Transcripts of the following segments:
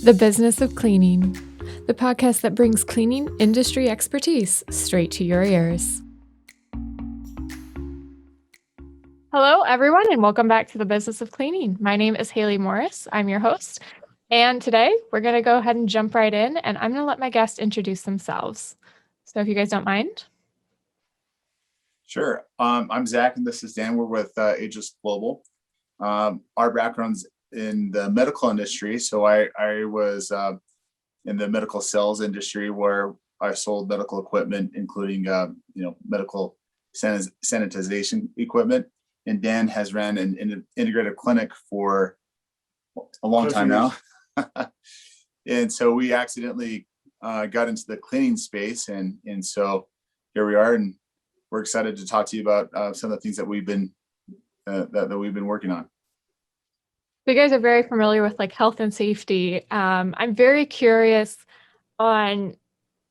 The Business of Cleaning, the podcast that brings cleaning industry expertise straight to your ears. Hello, everyone, and welcome back to The Business of Cleaning. My name is Haley Morris. I'm your host. And today we're going to go ahead and jump right in, and I'm going to let my guests introduce themselves. So if you guys don't mind. Sure. I'm Zach, and this is Dan. We're with Ageless Global. Our background's in the medical industry. So I was in the medical sales industry where I sold medical equipment, including medical sanitization equipment. And Dan has ran an integrative clinic for a long time now. And so we accidentally got into the cleaning space, and so here we are, and we're excited to talk to you about some of the things that we've been working on. You guys are very familiar with like health and safety. I'm very curious on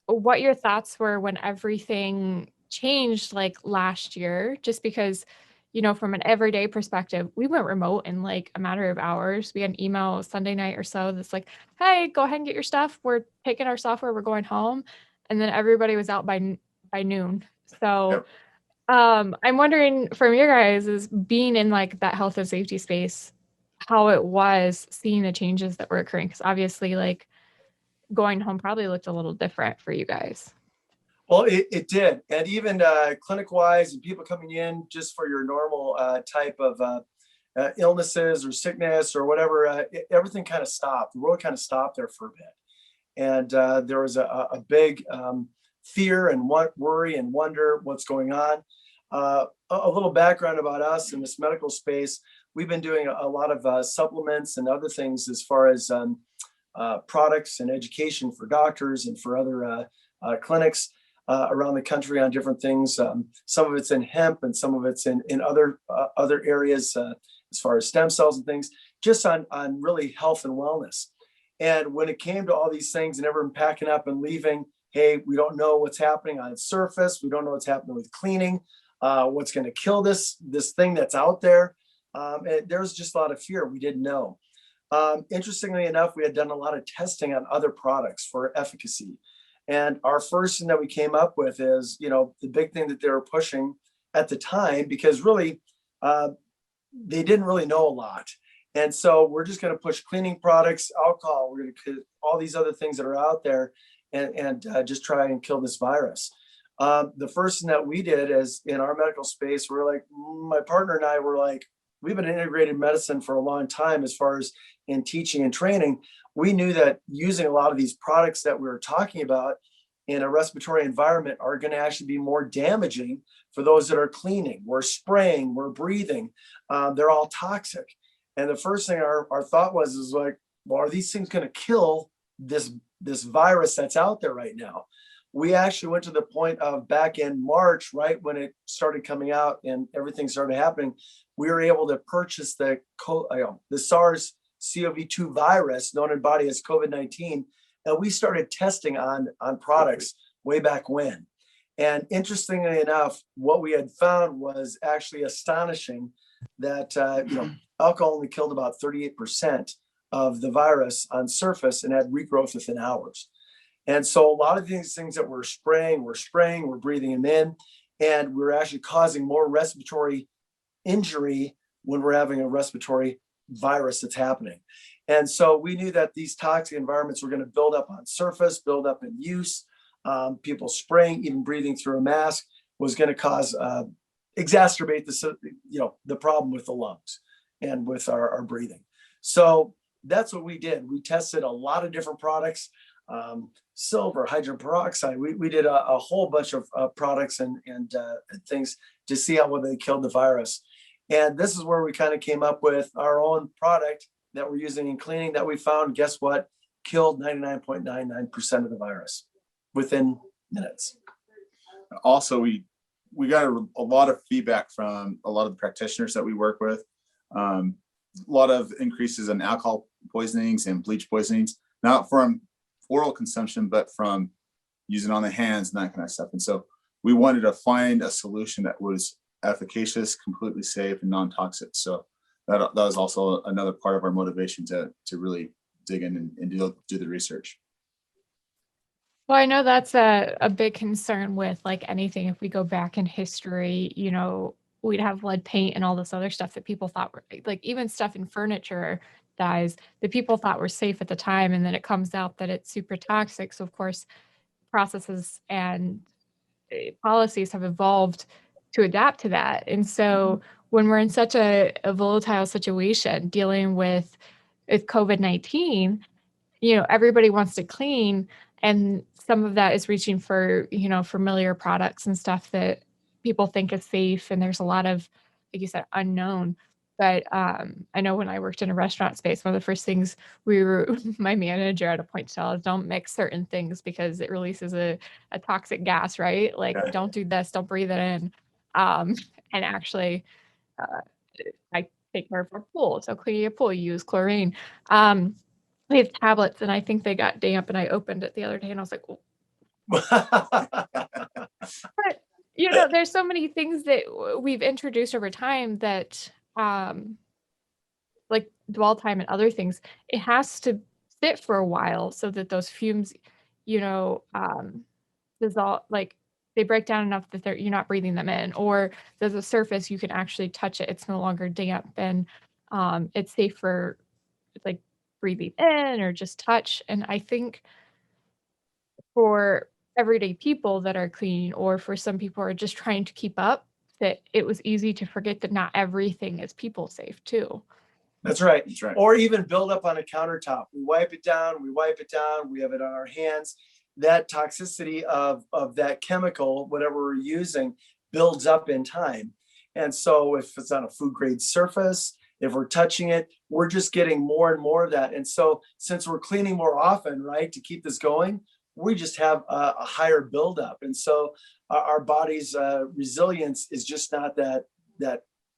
what your thoughts were when everything changed like last year, just because, from an everyday perspective, we went remote in like a matter of hours. We had an email Sunday night or so that's like, hey, go ahead and get your stuff. We're taking our software. We're going home. And then everybody was out by noon. So Yep. I'm wondering from your guys is being in like that health and safety space, how it was seeing the changes that were occurring. Because obviously like going home probably looked a little different for you guys. Well, it did. And even clinic-wise and people coming in just for your normal type of illnesses or sickness or whatever, everything kind of stopped. The world kind of stopped there for a bit. And there was a big fear and worry and wonder what's going on. A little background about us in this medical space. We've been doing a lot of supplements and other things as far as products and education for doctors and for other clinics around the country on different things. Some of it's in hemp and some of it's in other areas as far as stem cells and things, just on really health and wellness. And when it came to all these things and everyone packing up and leaving, hey, we don't know what's happening on surface. We don't know what's happening with cleaning, what's going to kill this thing that's out there. And there was just a lot of fear. We didn't know. Interestingly enough, we had done a lot of testing on other products for efficacy. And our first thing that we came up with is, the big thing that they were pushing at the time, because really, they didn't really know a lot. And so we're just going to push cleaning products, alcohol, we're going to all these other things that are out there and just try and kill this virus. The first thing that we did is in our medical space, we're like, my partner and I were like, we've been in integrated medicine for a long time as far as in teaching and training. We knew that using a lot of these products that we were talking about in a respiratory environment are going to actually be more damaging for those that are cleaning. We're spraying, we're breathing, they're all toxic. And the first thing our thought was like, well, are these things going to kill this virus that's out there right now? We actually went to the point of back in March, right when it started coming out and everything started happening, we were able to purchase the SARS-CoV-2 virus, known in body as COVID-19, and we started testing on products way back when. And interestingly enough, what we had found was actually astonishing that alcohol only killed about 38% of the virus on surface and had regrowth within hours. And so a lot of these things that we're spraying, we're breathing them in, and we're actually causing more respiratory injury when we're having a respiratory virus that's happening. And so we knew that these toxic environments were going to build up on surface, build up in use. People spraying, even breathing through a mask was going to cause, exacerbate the problem with the lungs and with our breathing. So that's what we did. We tested a lot of different products. Silver, hydrogen peroxide. We did a whole bunch of products and things to see how well they killed the virus. And this is where we kind of came up with our own product that we're using in cleaning that we found, guess what, killed 99.99% of the virus within minutes. Also, we got a lot of feedback from a lot of the practitioners that we work with. A lot of increases in alcohol poisonings and bleach poisonings, not from oral consumption, but from using on the hands and that kind of stuff. And so we wanted to find a solution that was efficacious, completely safe, and non-toxic. So that was also another part of our motivation to really dig in and do the research. Well, I know that's a big concern with like anything. If we go back in history, you know, we'd have lead paint and all this other stuff that people thought were like even stuff in furniture dyes that people thought were safe at the time. And then it comes out that it's super toxic. So of course, processes and policies have evolved to adapt to that. And so when we're in such a volatile situation dealing with COVID-19, you know, everybody wants to clean, and some of that is reaching for, you know, familiar products and stuff that people think is safe. And there's a lot of, like you said, unknown. But I know when I worked in a restaurant space, one of the first things my manager at a point to tell us, don't mix certain things because it releases a toxic gas, right? Like, Okay. don't do this, don't breathe it in. Um, and actually, uh, I take care of our pool. So cleaning a pool, you use chlorine. We have tablets, and I think they got damp, and I opened it the other day, and I was like, "Oh." But, you know, there's so many things that we've introduced over time that, like dwell time and other things, it has to sit for a while so that those fumes, you know, dissolve, like they break down enough that you're not breathing them in, or there's a surface you can actually touch it. It's no longer damp, and it's safe for like breathing in or just touch. And I think for everyday people that are cleaning, or for some people who are just trying to keep up, that it was easy to forget that not everything is people safe too. That's right. That's right. Or even build up on a countertop. We wipe it down, we have it on our hands. That toxicity of that chemical, whatever we're using, builds up in time. And so if it's on a food grade surface, if we're touching it, we're just getting more and more of that. And so since we're cleaning more often, right, to keep this going, we just have a higher buildup. And so our body's resilience is just not that,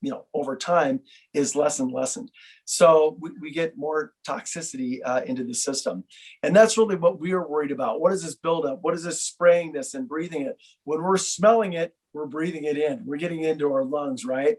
you know, over time is lessened. So we get more toxicity into the system. And that's really what we are worried about. What is this buildup? What is this spraying this and breathing it? When we're smelling it, we're breathing it in. We're getting into our lungs, right?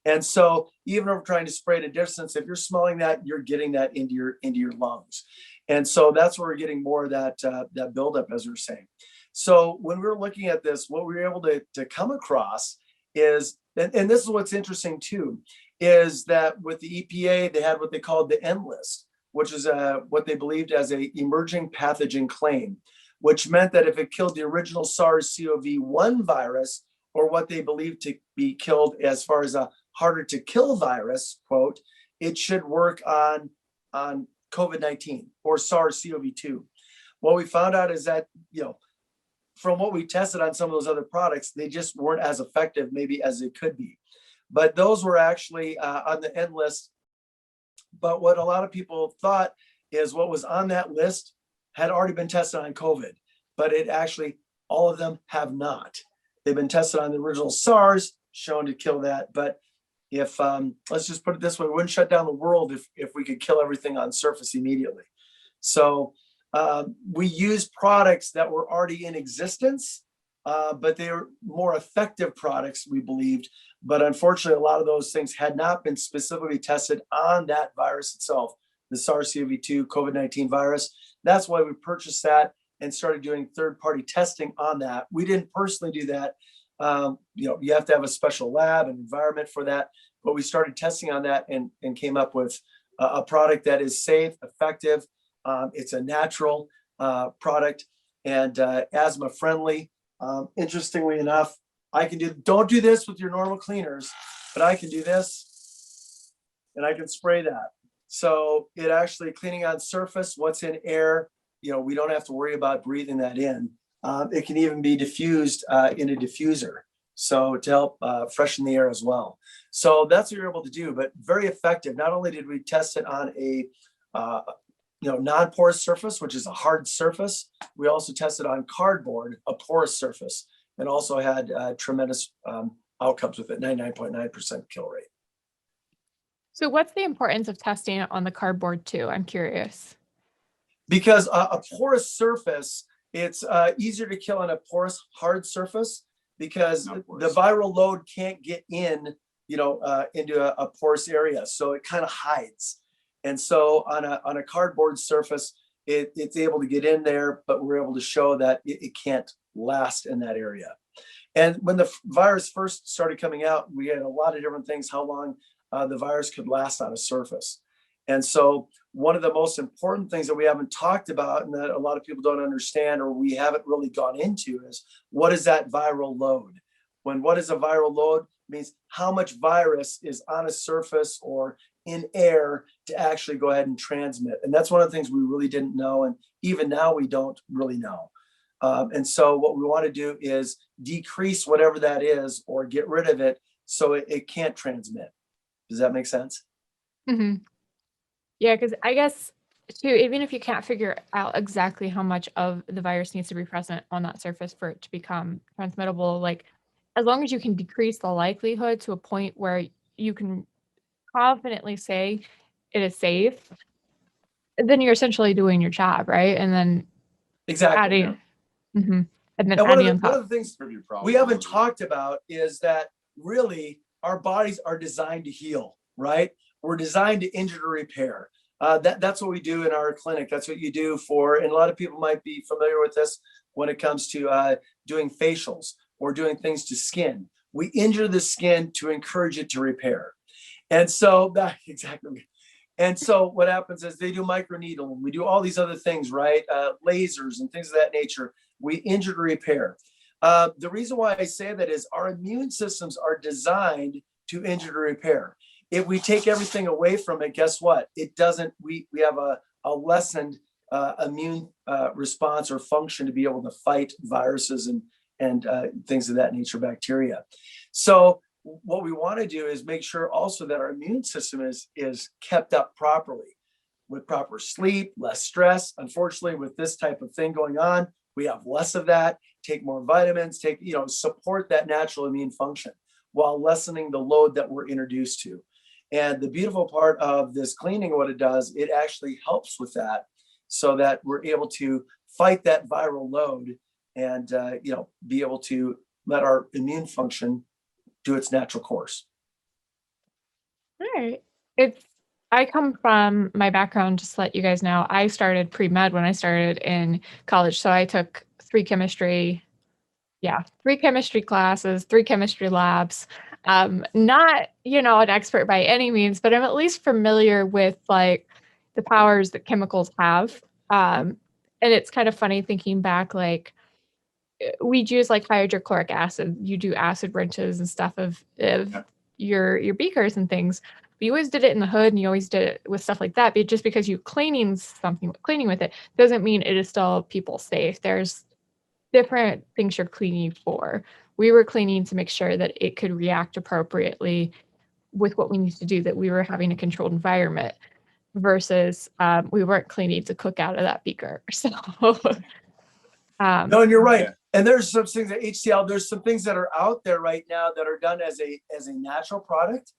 And so even if we're trying to spray at a distance, if you're smelling that, you're getting that into your lungs. And so that's where we're getting more of that buildup, as we we're saying. So when we were looking at this, what we were able to come across is, and this is what's interesting too, is that with the EPA, they had what they called the N list, which is what they believed as a emerging pathogen claim, which meant that if it killed the original SARS-CoV-1 virus, or what they believed to be killed as far as a harder to kill virus, quote, it should work on COVID-19 or SARS-CoV-2. What we found out is that, you know, from what we tested on some of those other products, they just weren't as effective maybe as they could be. But those were actually on the N list. But what a lot of people thought is what was on that list had already been tested on COVID, but it actually, all of them have not. They've been tested on the original SARS, shown to kill that. But if, let's just put it this way, we wouldn't shut down the world if we could kill everything on surface immediately. So we used products that were already in existence, but they were more effective products, we believed. But unfortunately, a lot of those things had not been specifically tested on that virus itself, the SARS-CoV-2 COVID-19 virus. That's why we purchased that and started doing third-party testing on that. We didn't personally do that. You know, you have to have a special lab and environment for that. But we started testing on that and came up with a product that is safe, effective. It's a natural product and asthma friendly. Interestingly enough, I can don't do this with your normal cleaners, but I can do this and I can spray that. So it actually cleaning on surface, what's in air, you know, we don't have to worry about breathing that in. It can even be diffused in a diffuser. So to help freshen the air as well. So that's what you're able to do, but very effective. Not only did we test it on a non-porous surface, which is a hard surface, we also tested on cardboard, a porous surface, and also had tremendous outcomes with it, 99.9% kill rate. So what's the importance of testing it on the cardboard too? I'm curious. Because a porous surface, it's easier to kill on a porous hard surface because the viral load can't get in, into a porous area. So it kind of hides. And so on a cardboard surface, it's able to get in there, but we're able to show that it can't last in that area. And when the virus first started coming out, we had a lot of different things, how long the virus could last on a surface. And so one of the most important things that we haven't talked about and that a lot of people don't understand or we haven't really gone into is what is that viral load? What is a viral load? It means how much virus is on a surface or in air to actually go ahead and transmit. And that's one of the things we really didn't know. And even now we don't really know. And so what we want to do is decrease whatever that is or get rid of it so it can't transmit. Does that make sense? Mm-hmm. Yeah, because I guess too, even if you can't figure out exactly how much of the virus needs to be present on that surface for it to become transmittable, like as long as you can decrease the likelihood to a point where you can confidently say it is safe, then you're essentially doing your job, right? And then Exactly. adding, mm-hmm. And then And adding on one top. of the things we haven't talked about is that really our bodies are designed to heal, right? We're designed to injure to repair. That's what we do in our clinic. That's what you do for, and a lot of people might be familiar with this when it comes to doing facials or doing things to skin. We injure the skin to encourage it to repair. And so that exactly. And so what happens is they do microneedling. We do all these other things, right? Lasers and things of that nature. We injure to repair. The reason why I say that is our immune systems are designed to injure to repair. If we take everything away from it, guess what? It doesn't, we have a lessened immune response or function to be able to fight viruses and things of that nature, bacteria. So what we want to do is make sure also that our immune system is kept up properly with proper sleep, less stress. Unfortunately, with this type of thing going on, we have less of that. Take more vitamins, support that natural immune function while lessening the load that we're introduced to. And the beautiful part of this cleaning, what it does, it actually helps with that so that we're able to fight that viral load and, be able to let our immune function do its natural course. All right. I come from my background, just to let you guys know, I started pre-med when I started in college. So I took three chemistry classes, three chemistry labs. Not, an expert by any means, but I'm at least familiar with like the powers that chemicals have. And it's kind of funny thinking back, like we'd use like hydrochloric acid. You do acid rinses and stuff of your beakers and things. But you always did it in the hood and you always did it with stuff like that. But just because you cleaning with it doesn't mean it is still people safe. There's different things you're cleaning for. We were cleaning to make sure that it could react appropriately with what we need to do, that we were having a controlled environment versus we weren't cleaning to cook out of that beaker. So no, and you're right. And there's some things at HCL, there's some things that are out there right now that are done as a natural product.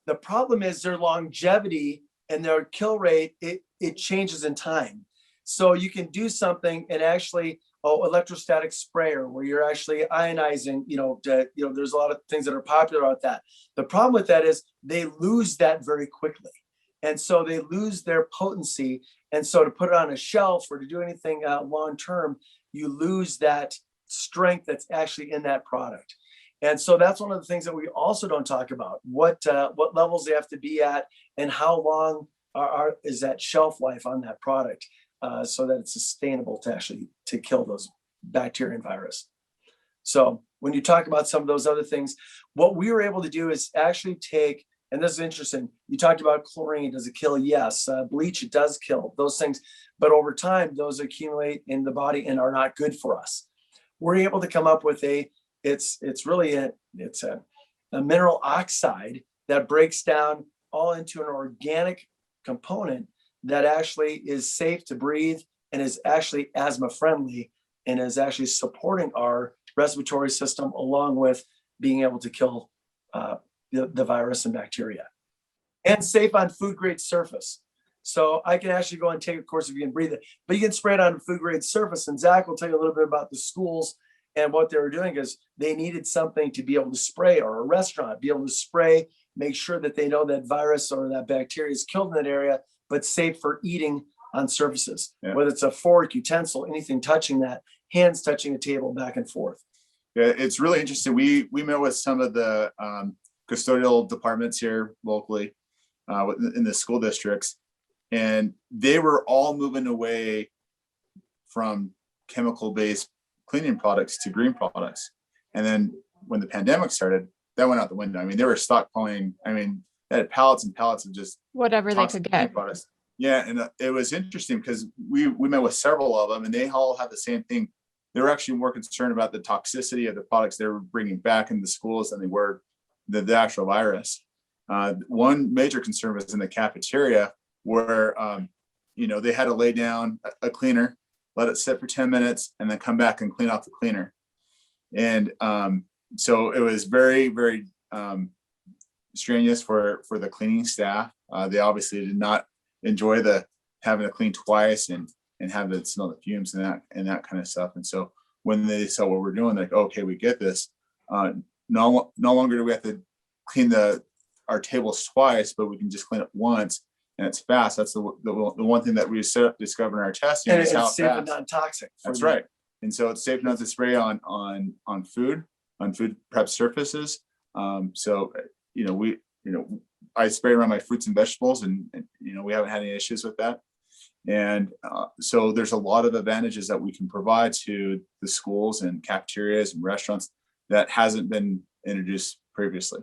The problem is their longevity and their kill rate, it changes in time. So you can do something and actually, electrostatic sprayer where you're actually ionizing, there's a lot of things that are popular about that. The problem with that is they lose that very quickly. And so they lose their potency. And so to put it on a shelf or to do anything long-term, you lose that strength that's actually in that product. And so that's one of the things that we also don't talk about, what levels they have to be at and how long is that shelf life on that product so that it's sustainable to kill those bacteria and virus. So when you talk about some of those other things, what we were able to do is actually take, and this is interesting, you talked about chlorine, does it kill? Yes. Bleach, it does kill, those things. But over time, those accumulate in the body and are not good for us. We're able to come up with it's a mineral oxide that breaks down all into an organic component that actually is safe to breathe and is actually asthma friendly and is actually supporting our respiratory system along with being able to kill the virus and bacteria, and safe on food grade surface. So I can actually go and take a course if you can breathe it, but you can spray it on a food grade surface. And Zach will tell you a little bit about the schools and what they were doing is they needed something to be able to spray, or a restaurant be able to spray, make sure that they know that virus or that bacteria is killed in that area but safe for eating on surfaces, Yeah. whether it's a fork, utensil, anything touching that, hands touching a table back and forth. Yeah, it's really interesting. We met with some of the custodial departments here locally in the school districts, and they were all moving away from chemical-based cleaning products to green products. And then when the pandemic started, that went out the window. I mean, they were stockpiling. I mean, they had pallets and pallets of just Whatever they could get. products. Yeah, and it was interesting because we met with several of them, and they all had the same thing. They were actually more concerned about the toxicity of the products they were bringing back into schools than they were the actual virus. One major concern was in the cafeteria where, they had to lay down a cleaner, let it sit for 10 minutes, and then come back and clean off the cleaner. And so it was very, very strenuous for the cleaning staff. They obviously did not enjoy having to clean twice and have to smell the fumes and that kind of stuff. And so when they saw what we're doing, they're like, okay, we get this. No longer do we have to clean our tables twice, but we can just clean it once, and it's fast. That's the one thing that we discovered in our testing, And is how it's safe fast. and non-toxic. That's right. And so it's safe not to spray on food prep surfaces. I spray around my fruits and vegetables, and we haven't had any issues with that. And so there's a lot of advantages that we can provide to the schools and cafeterias and restaurants that hasn't been introduced previously.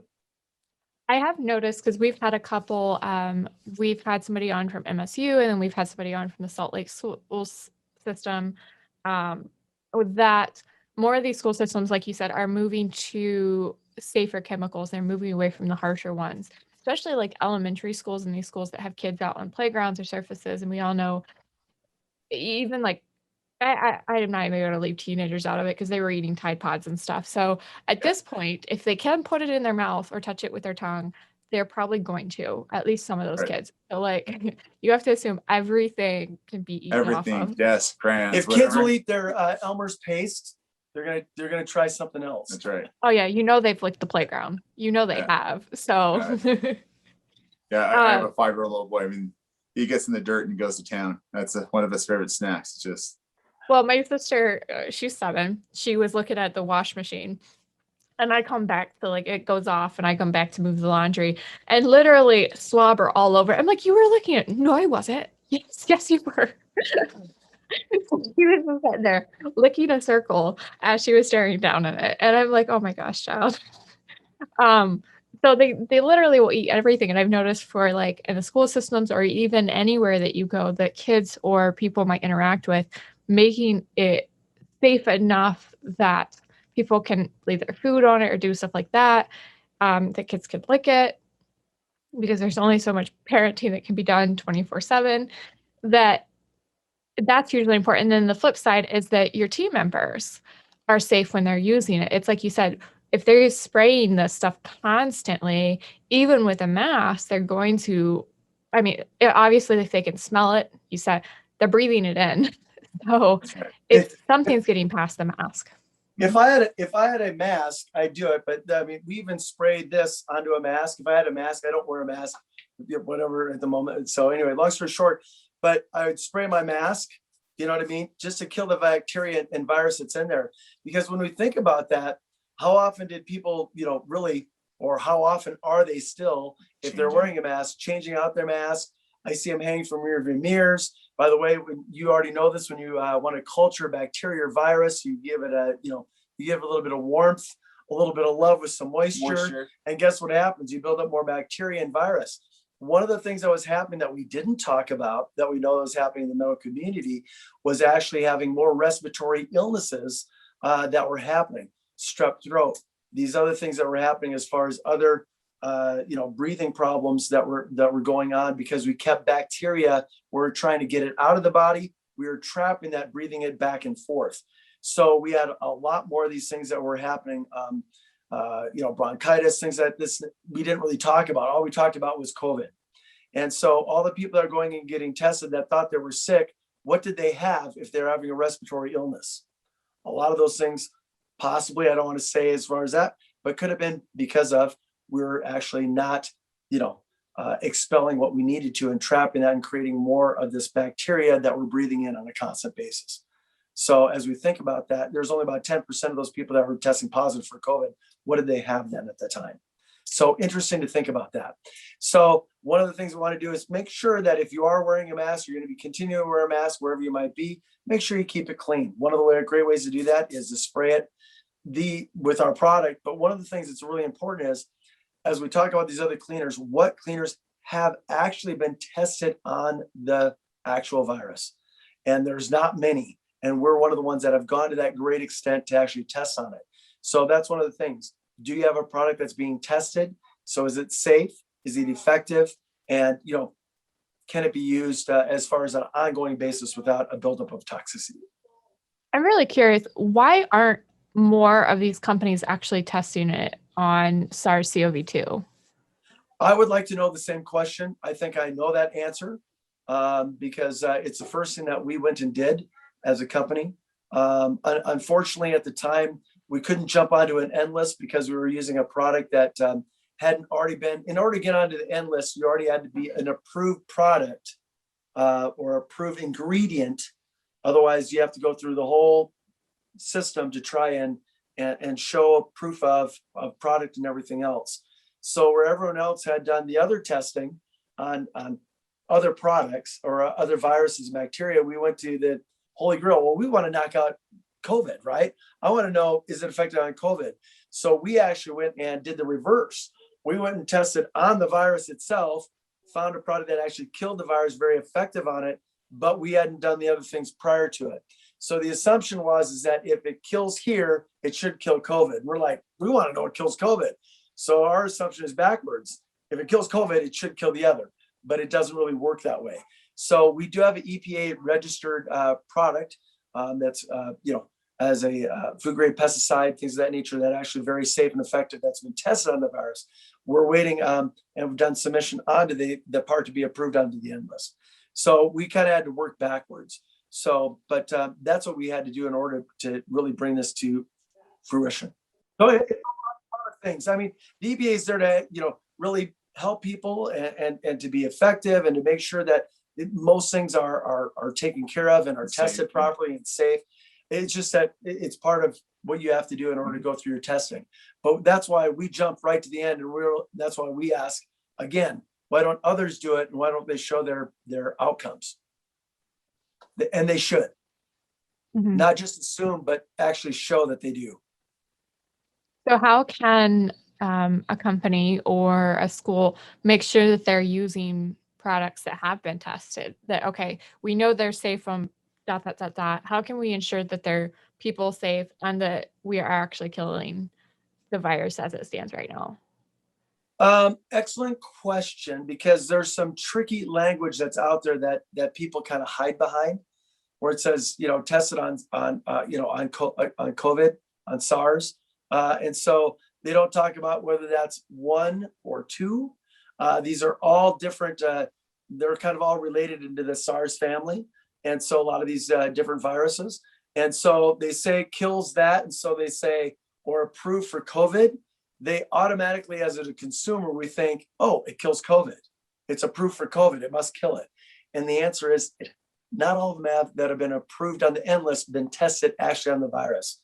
I have noticed, because we've had a couple, we've had somebody on from MSU, and then we've had somebody on from the Salt Lake school system, that more of these school systems, like you said, are moving to safer chemicals. They're moving away from the harsher ones, especially like elementary schools and these schools that have kids out on playgrounds or surfaces. And we all know, even like, I am not even going to leave teenagers out of it, because they were eating Tide Pods and stuff. So at this point, if they can put it in their mouth or touch it with their tongue, they're probably going to, at least some of those Right. kids. So like, you have to assume everything can be eaten off Everything, of. yes, crayons. If kids will eat their Elmer's paste, they're gonna try something else. That's right. Oh yeah, they've licked the playground. They have. So Yeah, I have a 5-year-old little boy. I mean, he gets in the dirt and he goes to town. That's one of his favorite snacks. Just well, my sister, she's 7. She was looking at the wash machine, and I come back to, like, it goes off, and I come back to move the laundry, and literally slobber all over. I'm like, you were looking at? No, I wasn't. Yes, you were. He was just sitting there licking a circle as she was staring down at it, and I'm like, oh my gosh, child. So they literally will eat everything, and I've noticed for like in the school systems or even anywhere that you go that kids or people might interact with, making it safe enough that people can leave their food on it or do stuff like that, that kids could lick it, because there's only so much parenting that can be done 24/7. That's usually important. And then the flip side is that your team members are safe when they're using it. It's like you said, if they're spraying this stuff constantly, even with a mask, they're going to, obviously if they can smell it, you said, they're breathing it in. So if something's getting past the mask. If I had a mask, I'd do it. But I mean, we even sprayed this onto a mask. If I had a mask, I don't wear a mask, whatever at the moment. So anyway, long story short, but I would spray my mask, you know what I mean? Just to kill the bacteria and virus that's in there. Because when we think about that, how often did people, really, or how often are they still, if they're wearing a mask, changing out their mask? I see them hanging from rear view mirrors. By the way, you already know this, when you want to culture bacteria or virus, you give it you give a little bit of warmth, a little bit of love with some moisture. And guess what happens? You build up more bacteria and virus. One of the things that was happening that we didn't talk about, that we know was happening in the medical community, was actually having more respiratory illnesses that were happening. Strep throat, these other things that were happening as far as other breathing problems that were going on, because we kept bacteria. We're trying to get it out of the body. We were trapping that, breathing it back and forth. So we had a lot more of these things that were happening. Bronchitis, things that we didn't really talk about. All we talked about was COVID. And so all the people that are going and getting tested that thought they were sick, what did they have if they're having a respiratory illness? A lot of those things, possibly, I don't want to say as far as that, but could have been because of we're actually not, expelling what we needed to and trapping that and creating more of this bacteria that we're breathing in on a constant basis. So as we think about that, there's only about 10% of those people that were testing positive for COVID. What did they have then at the time? So interesting to think about that. So one of the things we want to do is make sure that if you are wearing a mask, you're going to be continuing to wear a mask wherever you might be. Make sure you keep it clean. One of the great ways to do that is to spray it with our product. But one of the things that's really important is, as we talk about these other cleaners, what cleaners have actually been tested on the actual virus? And there's not many. And we're one of the ones that have gone to that great extent to actually test on it. So that's one of the things. Do you have a product that's being tested? So is it safe? Is it effective? And, can it be used as far as an ongoing basis without a buildup of toxicity? I'm really curious, why aren't more of these companies actually testing it on SARS-CoV-2? I would like to know the same question. I think I know that answer because it's the first thing that we went and did as a company. Unfortunately, at the time, we couldn't jump onto an N list because we were using a product that hadn't already been, in order to get onto the N list, you already had to be an approved product or approved ingredient. Otherwise, you have to go through the whole system to try and show proof of product and everything else. So where everyone else had done the other testing on other products or other viruses and bacteria, we went to the Holy Grail. Well, we want to knock out COVID, right? I want to know, is it effective on COVID? So we actually went and did the reverse. We went and tested on the virus itself, found a product that actually killed the virus, very effective on it, but we hadn't done the other things prior to it. So the assumption is that if it kills here, it should kill COVID. We're like, we want to know what kills COVID. So our assumption is backwards. If it kills COVID, it should kill the other, but it doesn't really work that way. So we do have an EPA registered product that's, as a food grade pesticide, things of that nature, that actually very safe and effective, that's been tested on the virus. We're waiting and we've done submission onto the part to be approved onto the N list. So we kind of had to work backwards. So, but that's what we had to do in order to really bring this to fruition. So it's a lot of things. I mean, the EPA is there to, really help people and to be effective and to make sure that most things are taken care of and are tested properly and safe. It's just that it's part of what you have to do in order to go through your testing. But that's why we jump right to the end, and that's why we ask again, why don't others do it, and why don't they show their outcomes? And they should. Mm-hmm. Not just assume, but actually show that they do. So how can a company or a school make sure that they're using products that have been tested? That, okay, we know they're safe from ... How can we ensure that they're people safe and that we are actually killing the virus as it stands right now? Excellent question, because there's some tricky language that's out there that people kind of hide behind, where it says, tested on COVID, on SARS. And so they don't talk about whether that's 1 or 2. These are all different. They're kind of all related into the SARS family. And so a lot of these different viruses. And so they say kills that. And so they say, or approved for COVID. They automatically, as a consumer, we think, oh, it kills COVID. It's approved for COVID. It must kill it. And the answer is not all of them that have been approved on the N list been tested actually on the virus.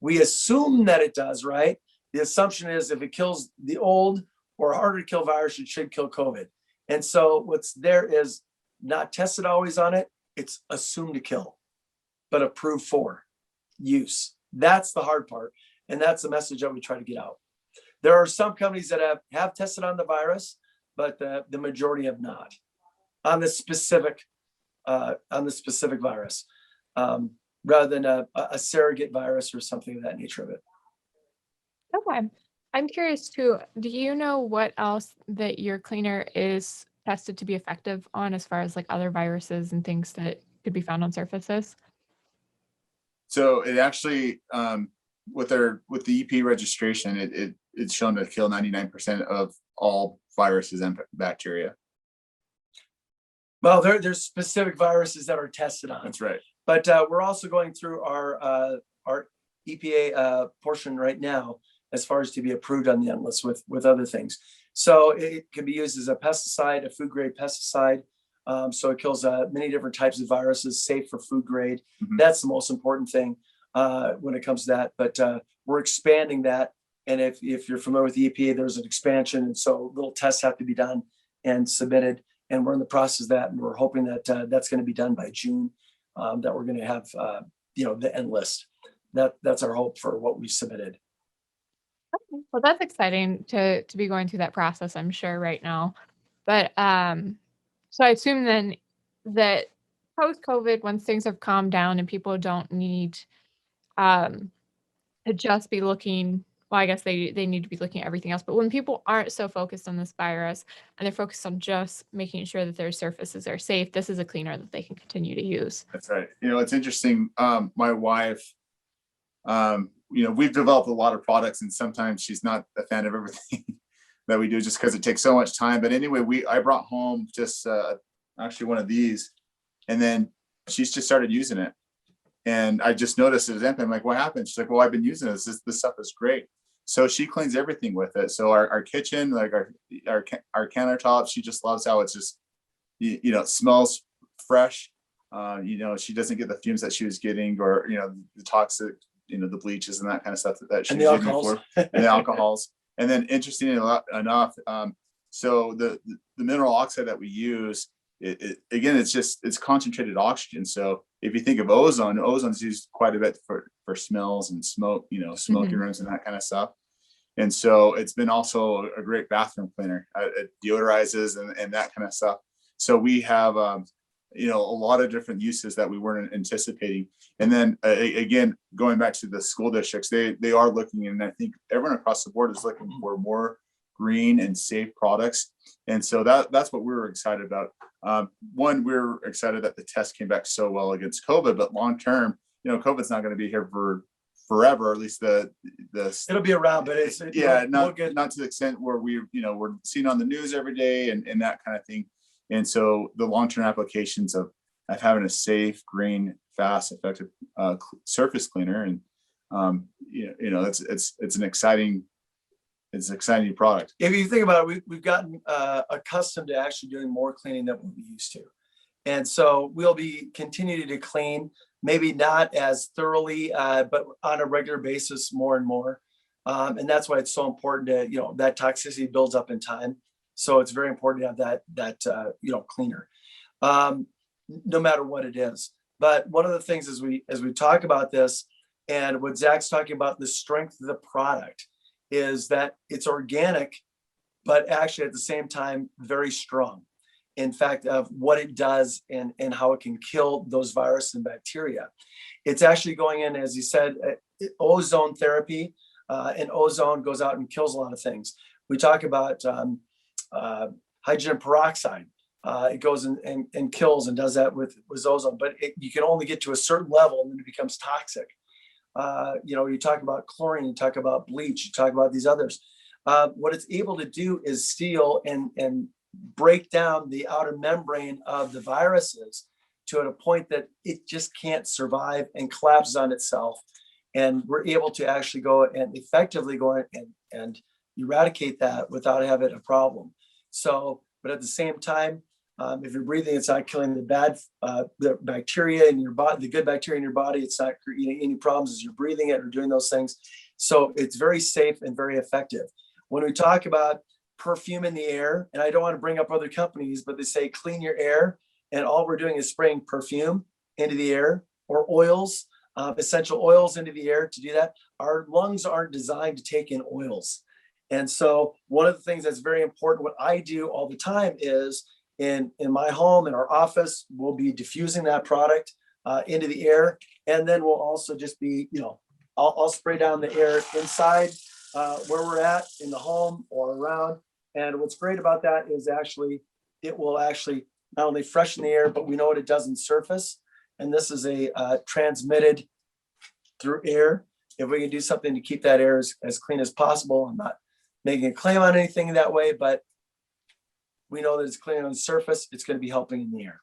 We assume that it does, right? The assumption is if it kills the old or harder to kill virus, it should kill COVID. And so what's there is not tested always on it. It's assumed to kill, but approved for use. That's the hard part. And that's the message that we try to get out. There are some companies that have tested on the virus, but the majority have not on the specific virus, rather than a surrogate virus or something of that nature of it. Okay. I'm curious too, do you know what else that your cleaner is tested to be effective on, as far as like other viruses and things that could be found on surfaces? So it actually, with the EP registration, it's shown to kill 99% of all viruses and bacteria. Well, there's specific viruses that are tested on. That's right. But we're also going through our EPA portion right now, as far as to be approved on the N list with other things. So it can be used as a pesticide, a food grade pesticide. So it kills many different types of viruses, safe for food grade. Mhm. That's the most important thing when it comes to that. But we're expanding that. And if you're familiar with the EPA, there's an expansion. And so little tests have to be done and submitted. And we're in the process of that. And we're hoping that that's going to be done by June, that we're going to have, the end list. That's our hope for what we submitted. Well, that's exciting to be going through that process, I'm sure, right now. But so I assume then that post-COVID, once things have calmed down and people don't need um to just be looking, well, I guess they need to be looking at everything else. But when people aren't so focused on this virus and they're focused on just making sure that their surfaces are safe, this is a cleaner that they can continue to use. That's right. It's interesting. My wife, we've developed a lot of products, and sometimes she's not a fan of everything that we do just because it takes so much time. But anyway, I brought home just actually one of these, and then she's just started using it. And I just noticed it was empty. I'm like, what happened? She's like, well, I've been using this. This stuff is great. So she cleans everything with it. So our kitchen, like our countertops, she just loves how it's just, it smells fresh. She doesn't get the fumes that she was getting, or, the toxic, the bleaches and that kind of stuff that she was using before, and the alcohols. And then interestingly enough, so the mineral oxide that we use, again, it's concentrated oxygen. So if you think of ozone's used quite a bit for smells and smoke, smoking rooms and that kind of stuff. And so it's been also a great bathroom cleaner. It deodorizes and that kind of stuff. So we have, a lot of different uses that we weren't anticipating. And then again, going back to the school districts, they are looking, and I think everyone across the board is looking for more green and safe products. And so that's what we were excited about. One, we're excited that the test came back so well against COVID, but long term, COVID's not going to be here for forever, or at least the It'll be around, but not to the extent where we're seeing on the news every day and that kind of thing. And so the long-term applications of having a safe, green, fast, effective surface cleaner, and it's an exciting product. If you think about it, we've gotten accustomed to actually doing more cleaning than we used to. And so we'll be continuing to clean, maybe not as thoroughly, but on a regular basis, more and more. And that's why it's so important to, that toxicity builds up in time. So it's very important to have that cleaner, no matter what it is. But one of the things as we talk about this, and what Zach's talking about, the strength of the product, is that it's organic, but actually at the same time, very strong. In fact, of what it does and how it can kill those viruses and bacteria. It's actually going in, as you said, ozone therapy, and ozone goes out and kills a lot of things. We talk about hydrogen peroxide. It goes and kills and does that with ozone, but you can only get to a certain level and then it becomes toxic. You talk about chlorine, you talk about bleach, you talk about these others. What it's able to do is steal and break down the outer membrane of the viruses to a point that it just can't survive and collapses on itself. And we're able to actually go and effectively go and eradicate that without having a problem. So, but at the same time, if you're breathing, it's not killing the bacteria in your body, the good bacteria in your body. It's not creating any problems as you're breathing it or doing those things. So it's very safe and very effective. When we talk about perfume in the air, and I don't want to bring up other companies, but they say clean your air, and all we're doing is spraying perfume into the air or oils, essential oils into the air. To do that, our lungs aren't designed to take in oils. And so one of the things that's very important, what I do all the time is in my home, in our office, we'll be diffusing that product into the air. And then we'll also just be, I'll spray down the air inside where we're at in the home or around. And what's great about that is actually, it will actually not only freshen the air, but we know what it does in surface. And this is a transmitted through air. If we can do something to keep that air as clean as possible, I'm not making a claim on anything that way, but we know that it's clean on the surface, it's going to be helping in the air.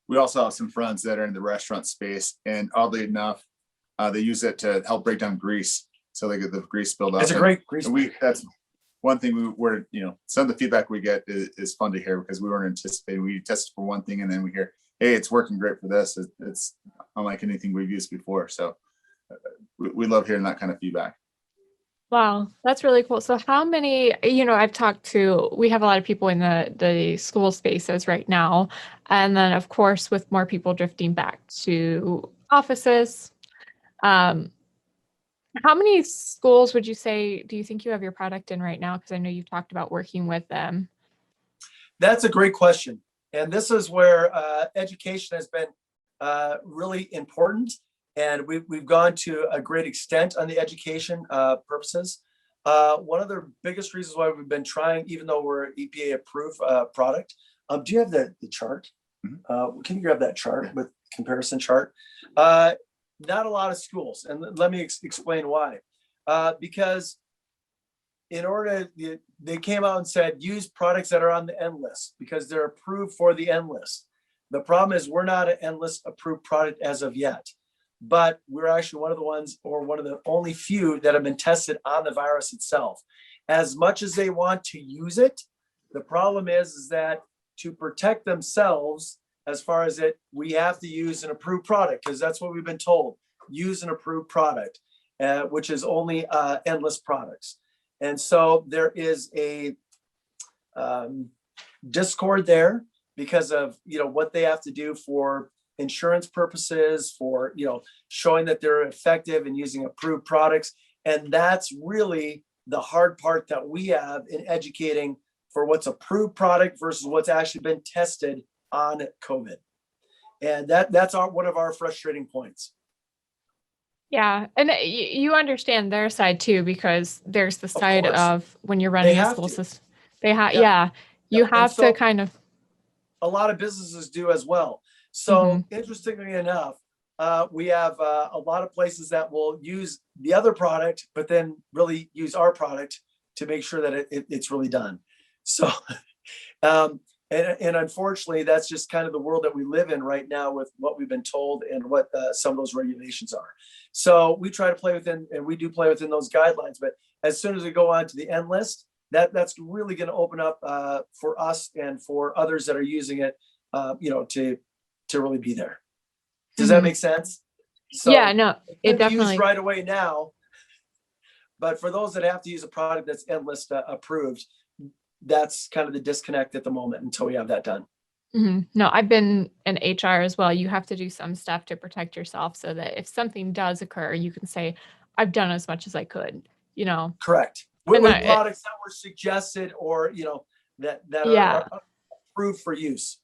We also have some friends that are in the restaurant space, and oddly enough, they use it to help break down grease. So they get the grease buildup. It's a great grease. one thing some of the feedback we get is fun to hear, because we weren't anticipating. We tested for one thing and then we hear, hey, it's working great for this. It's unlike anything we've used before. So we love hearing that kind of feedback. Wow, that's really cool. So how many, we have a lot of people in the school spaces right now. And then of course, with more people drifting back to offices, how many schools would you say, do you think you have your product in right now? Because I know you've talked about working with them. That's a great question. And this is where education has been really important. And we've gone to a great extent on the education purposes. One of the biggest reasons why we've been trying, even though we're an EPA approved product, do you have the chart? Can you grab that chart with comparison chart? Not a lot of schools, and let me explain why. Because in order, they came out and said, use products that are on the N list because they're approved for the N list. The problem is we're not an N list approved product as of yet. But we're actually one of the ones, or one of the only few that have been tested on the virus itself. As much as they want to use it, the problem is that to protect themselves, as far as it, we have to use an approved product, because that's what we've been told. Use an approved product, which is only endless products. And so there is a discord there because of what they have to do for insurance purposes, for showing that they're effective in using approved products. And that's really the hard part that we have in educating for what's approved product versus what's actually been tested on COVID. And that's one of our frustrating points. Yeah, and you understand their side too, because there's the side of when you're running a school system. You have to kind of. A lot of businesses do as well. So interestingly enough, we have a lot of places that will use the other product, but then really use our product to make sure that it's really done. So, and unfortunately, that's just kind of the world that we live in right now with what we've been told and what some of those regulations are. So we try to play within, and we do play within those guidelines. But as soon as we go on to the N list, that's really going to open up for us and for others that are using it, to really be there. Does that make sense? So yeah, no, it definitely right away now. But for those that have to use a product that's N list approved, that's kind of the disconnect at the moment until we have that done. No, I've been in HR as well. You have to do some stuff to protect yourself so that if something does occur, you can say, I've done as much as I could, Correct. With products that were suggested or, that are approved for use.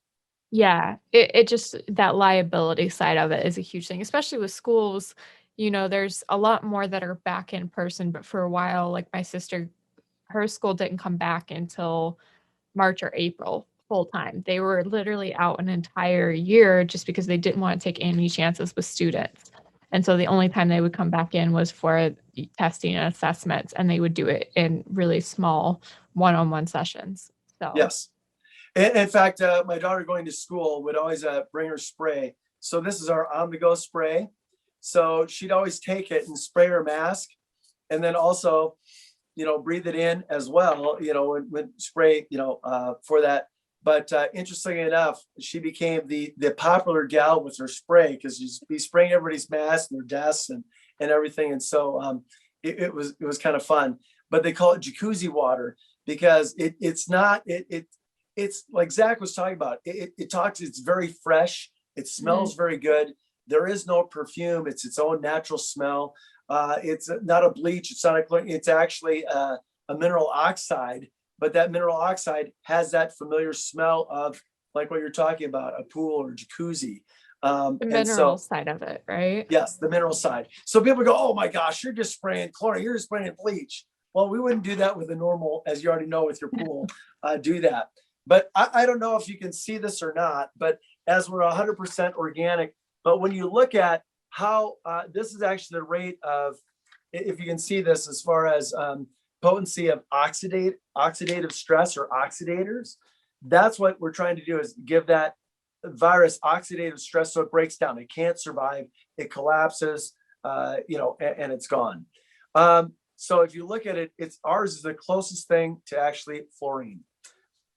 Yeah, it just, that liability side of it is a huge thing, especially with schools. There's a lot more that are back in person, but for a while, like my sister, her school didn't come back until March or April full time. They were literally out an entire year just because they didn't want to take any chances with students. And so the only time they would come back in was for testing and assessments, and they would do it in really small one-on-one sessions. So yes. In fact, my daughter going to school would always bring her spray. So this is our on-the-go spray. So she'd always take it and spray her mask, and then also, breathe it in as well, when spray, for that. But interestingly enough, she became the popular gal with her spray because she'd be spraying everybody's masks and their desks and everything. And so it was kind of fun. But they call it jacuzzi water because it's like Zach was talking about. It's very fresh. It smells very good. There is no perfume. It's its own natural smell. It's not a bleach. It's not a chlorine. It's actually a mineral oxide. But that mineral oxide has that familiar smell of like what you're talking about, a pool or jacuzzi. The mineral side of it, right? Yes, the mineral side. So people go, oh my gosh, you're just spraying chlorine. You're just spraying bleach. Well, we wouldn't do that with a normal, as you already know, with your pool, do that. But I don't know if you can see this or not, but as we're 100% organic, but when you look at how this is actually the rate of, if you can see this as far as potency of oxidative stress or oxidators, that's what we're trying to do is give that virus oxidative stress so it breaks down. It can't survive. It collapses, and it's gone. So if you look at it, ours is the closest thing to actually fluorine,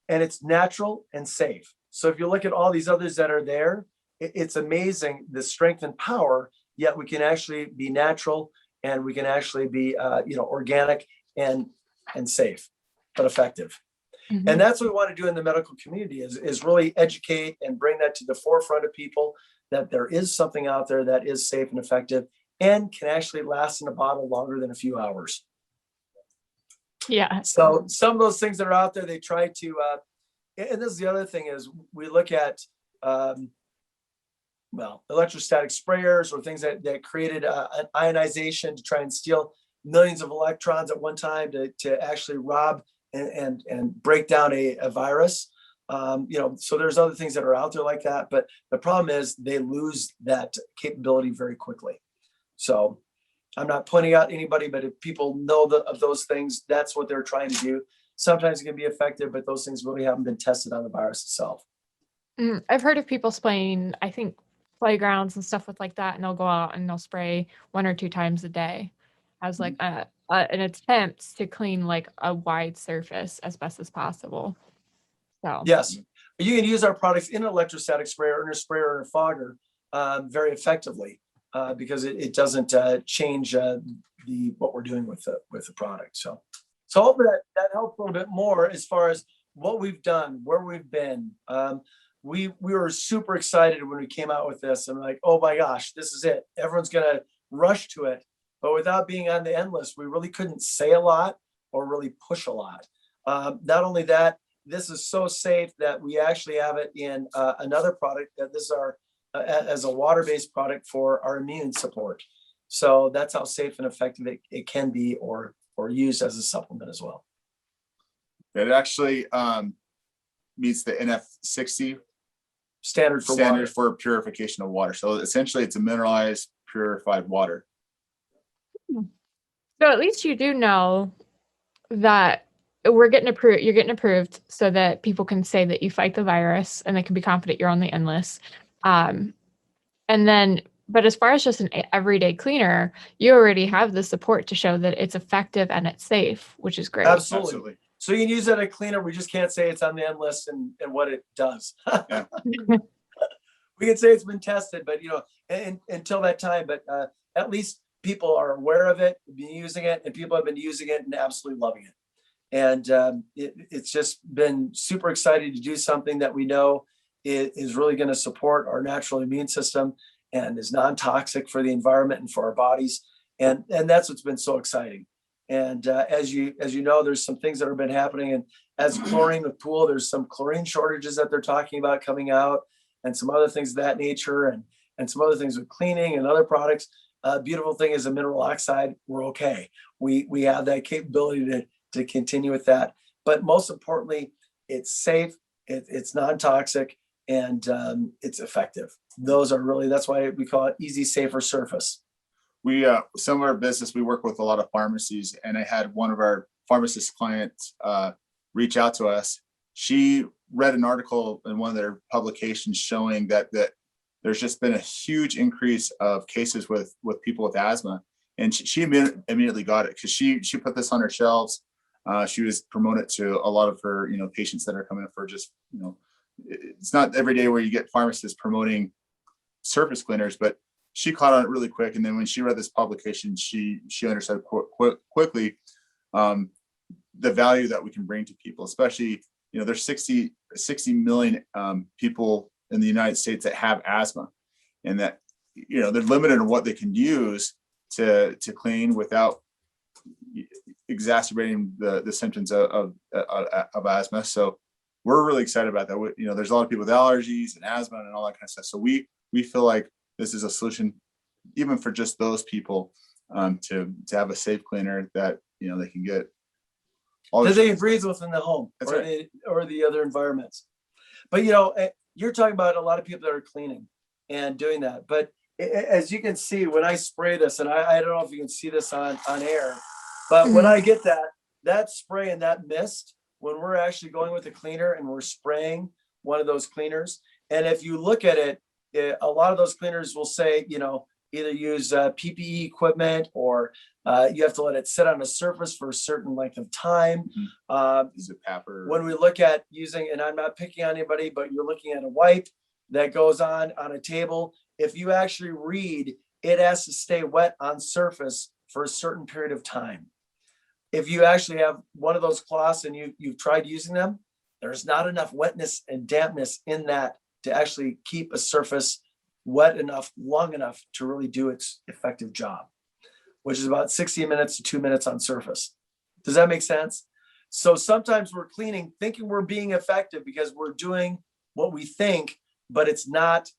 and it's natural and safe. So if you look at all these others that are there, it's amazing the strength and power, yet we can actually be natural, and we can actually be, organic and safe, but effective. Mhm. And that's what we want to do in the medical community is really educate and bring that to the forefront of people, that there is something out there that is safe and effective and can actually last in a bottle longer than a few hours. Yeah. So some of those things that are out there, they try to, and this is the other thing is we look at, electrostatic sprayers or things that created an ionization to try and steal millions of electrons at one time to actually rob and break down a virus. So there's other things that are out there like that, but the problem is they lose that capability very quickly. So I'm not pointing out anybody, but if people know of those things, that's what they're trying to do. Sometimes it can be effective, but those things really haven't been tested on the virus itself. I've heard of people spraying, I think, playgrounds and stuff with like that, and they'll go out and they'll spray 1 or 2 times a day as like an attempt to clean like a wide surface as best as possible. So Yes, you can use our products in an electrostatic sprayer, in a sprayer, or a fogger very effectively because it doesn't change what we're doing with the product. So hopefully that helps a little bit more as far as what we've done, where we've been. We were super excited when we came out with this, and like, oh my gosh, this is it. Everyone's gonna rush to it. But without being on the end list, we really couldn't say a lot or really push a lot. Not only that, this is so safe that we actually have it in another product that this is our as a water-based product for our immune support. So that's how safe and effective it can be, or used as a supplement as well. It actually meets the NF60 Standard for purification of water. So essentially it's a mineralized, purified water. So at least you do know that you're getting approved so that people can say that you fight the virus and they can be confident you're on the end list. And then, but as far as just an everyday cleaner, you already have the support to show that it's effective and it's safe, which is great. Absolutely. So you can use that as a cleaner. We just can't say it's on the end list and what it does. Yeah. We can say it's been tested, but until that time, but at least people are aware of it, been using it, and people have been using it and absolutely loving it. And it's just been super exciting to do something that we know is really going to support our natural immune system and is non-toxic for the environment and for our bodies. And that's what's been so exciting. And as you know, there's some things that have been happening. And as chlorine with pool, there's some chlorine shortages that they're talking about coming out, and some other things of that nature, and some other things with cleaning and other products. Beautiful thing is a mineral oxide. We're okay. We have that capability to continue with that. But most importantly, it's safe, it's non-toxic, and it's effective. That's why we call it easy, safer surface. We some of our business, we work with a lot of pharmacies, and I had one of our pharmacist clients reach out to us. She read an article in one of their publications showing that there's just been a huge increase of cases with people with asthma, and she immediately got it because she put this on her shelves. She was promoting it to a lot of her patients that are coming in for just it's not every day where you get pharmacists promoting surface cleaners, but she caught on it really quick. And then when she read this publication, she understood quickly the value that we can bring to people, especially, there's 60 million people in the United States that have asthma, and that, they're limited in what they can use to clean without exacerbating the symptoms of asthma. So we're really excited about that. There's a lot of people with allergies and asthma and all that kind of stuff. So we feel like this is a solution, even for just those people, to have a safe cleaner that they can get all that they can breathe within the home. That's or right. Or the other environments. But you're talking about a lot of people that are cleaning and doing that. But as you can see, when I spray this, and I don't know if you can see this on air, but when I get that spray and that mist, when we're actually going with the cleaner and we're spraying one of those cleaners, and if you look at it, a lot of those cleaners will say, either use PPE equipment, or you have to let it sit on a surface for a certain length of time. Is it Papper? When we look at using, and I'm not picking on anybody, but you're looking at a wipe that goes on a table. If you actually read, it has to stay wet on surface for a certain period of time. If you actually have one of those cloths and you've tried using them, there's not enough wetness and dampness in that to actually keep a surface wet enough, long enough to really do its effective job, which is about 60 minutes to 2 minutes on surface. Does that make sense? So sometimes we're cleaning, thinking we're being effective because we're doing what we think, but it's not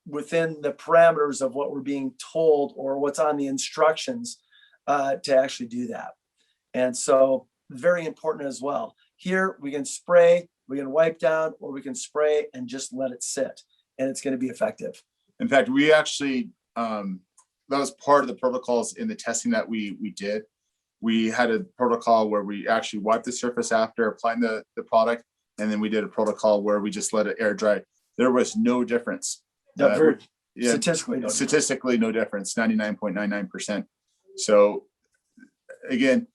within the parameters of what we're being told or what's on the instructions to actually do that. And so very important as well. Here we can spray, we can wipe down, or we can spray and just let it sit, and it's going to be effective. In fact, we actually, that was part of the protocols in the testing that we did. We had a protocol where we actually wiped the surface after applying the product, and then we did a protocol where we just let it air dry. There was no difference. Statistically, no difference, 99.99%. So again,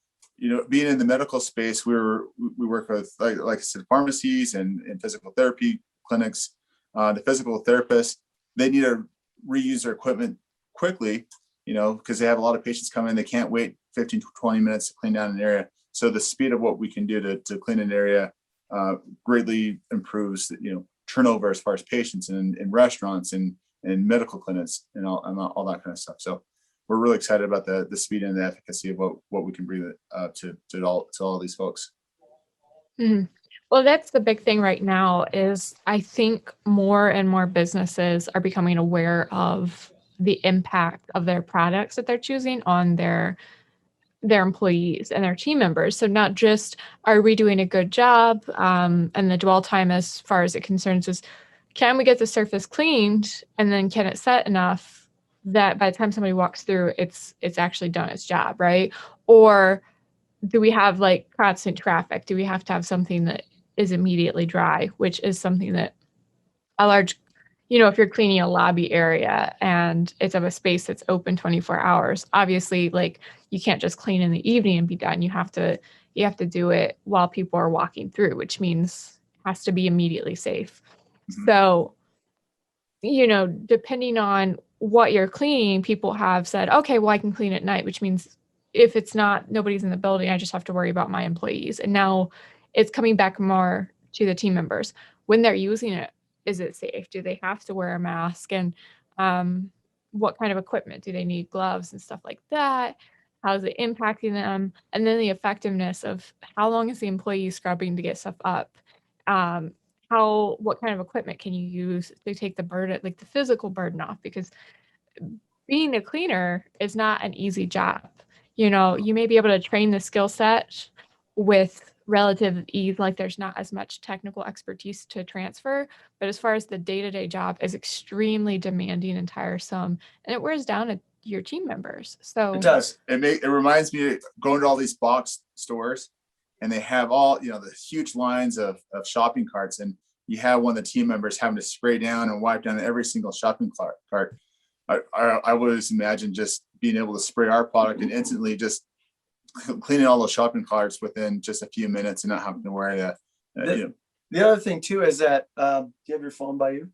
being in the medical space, we work with, like I said, pharmacies and physical therapy clinics. The physical therapists, they need to reuse their equipment quickly, because they have a lot of patients come in. They can't wait 15 to 20 minutes to clean down an area. So the speed of what we can do to clean an area greatly improves, turnover as far as patients in restaurants and medical clinics and all that kind of stuff. So we're really excited about the speed and the efficacy of what we can bring to all these folks. Mm-hmm. Well, that's the big thing right now is I think more and more businesses are becoming aware of the impact of their products that they're choosing on their employees and their team members. So not just are we doing a good job, and the dwell time as far as it concerns is, can we get the surface cleaned, and then can it set enough that by the time somebody walks through, it's actually done its job, right? Or do we have like constant traffic? Do we have to have something that is immediately dry, which is something that a large, if you're cleaning a lobby area and it's of a space that's open 24 hours, obviously like you can't just clean in the evening and be done. You have to do it while people are walking through, which means it has to be immediately safe. Mm-hmm. So, depending on what you're cleaning, people have said, okay, well, I can clean at night, which means if it's not, nobody's in the building, I just have to worry about my employees. And now it's coming back more to the team members. When they're using it, is it safe? Do they have to wear a mask? And what kind of equipment? Do they need gloves and stuff like that? How is it impacting them? And then the effectiveness of how long is the employee scrubbing to get stuff up? What kind of equipment can you use to take the burden, like the physical burden off? Because being a cleaner is not an easy job. You may be able to train the skill set with relative ease, like there's not as much technical expertise to transfer, but as far as the day-to-day job is extremely demanding and tiresome, and it wears down at your team members. So it does. It reminds me of going to all these box stores, and they have all, the huge lines of shopping carts, and you have one of the team members having to spray down and wipe down every single shopping cart. I always imagine just being able to spray our product and instantly just cleaning all those shopping carts within just a few minutes and not having to worry that. The other thing too is that, do you have your phone by you?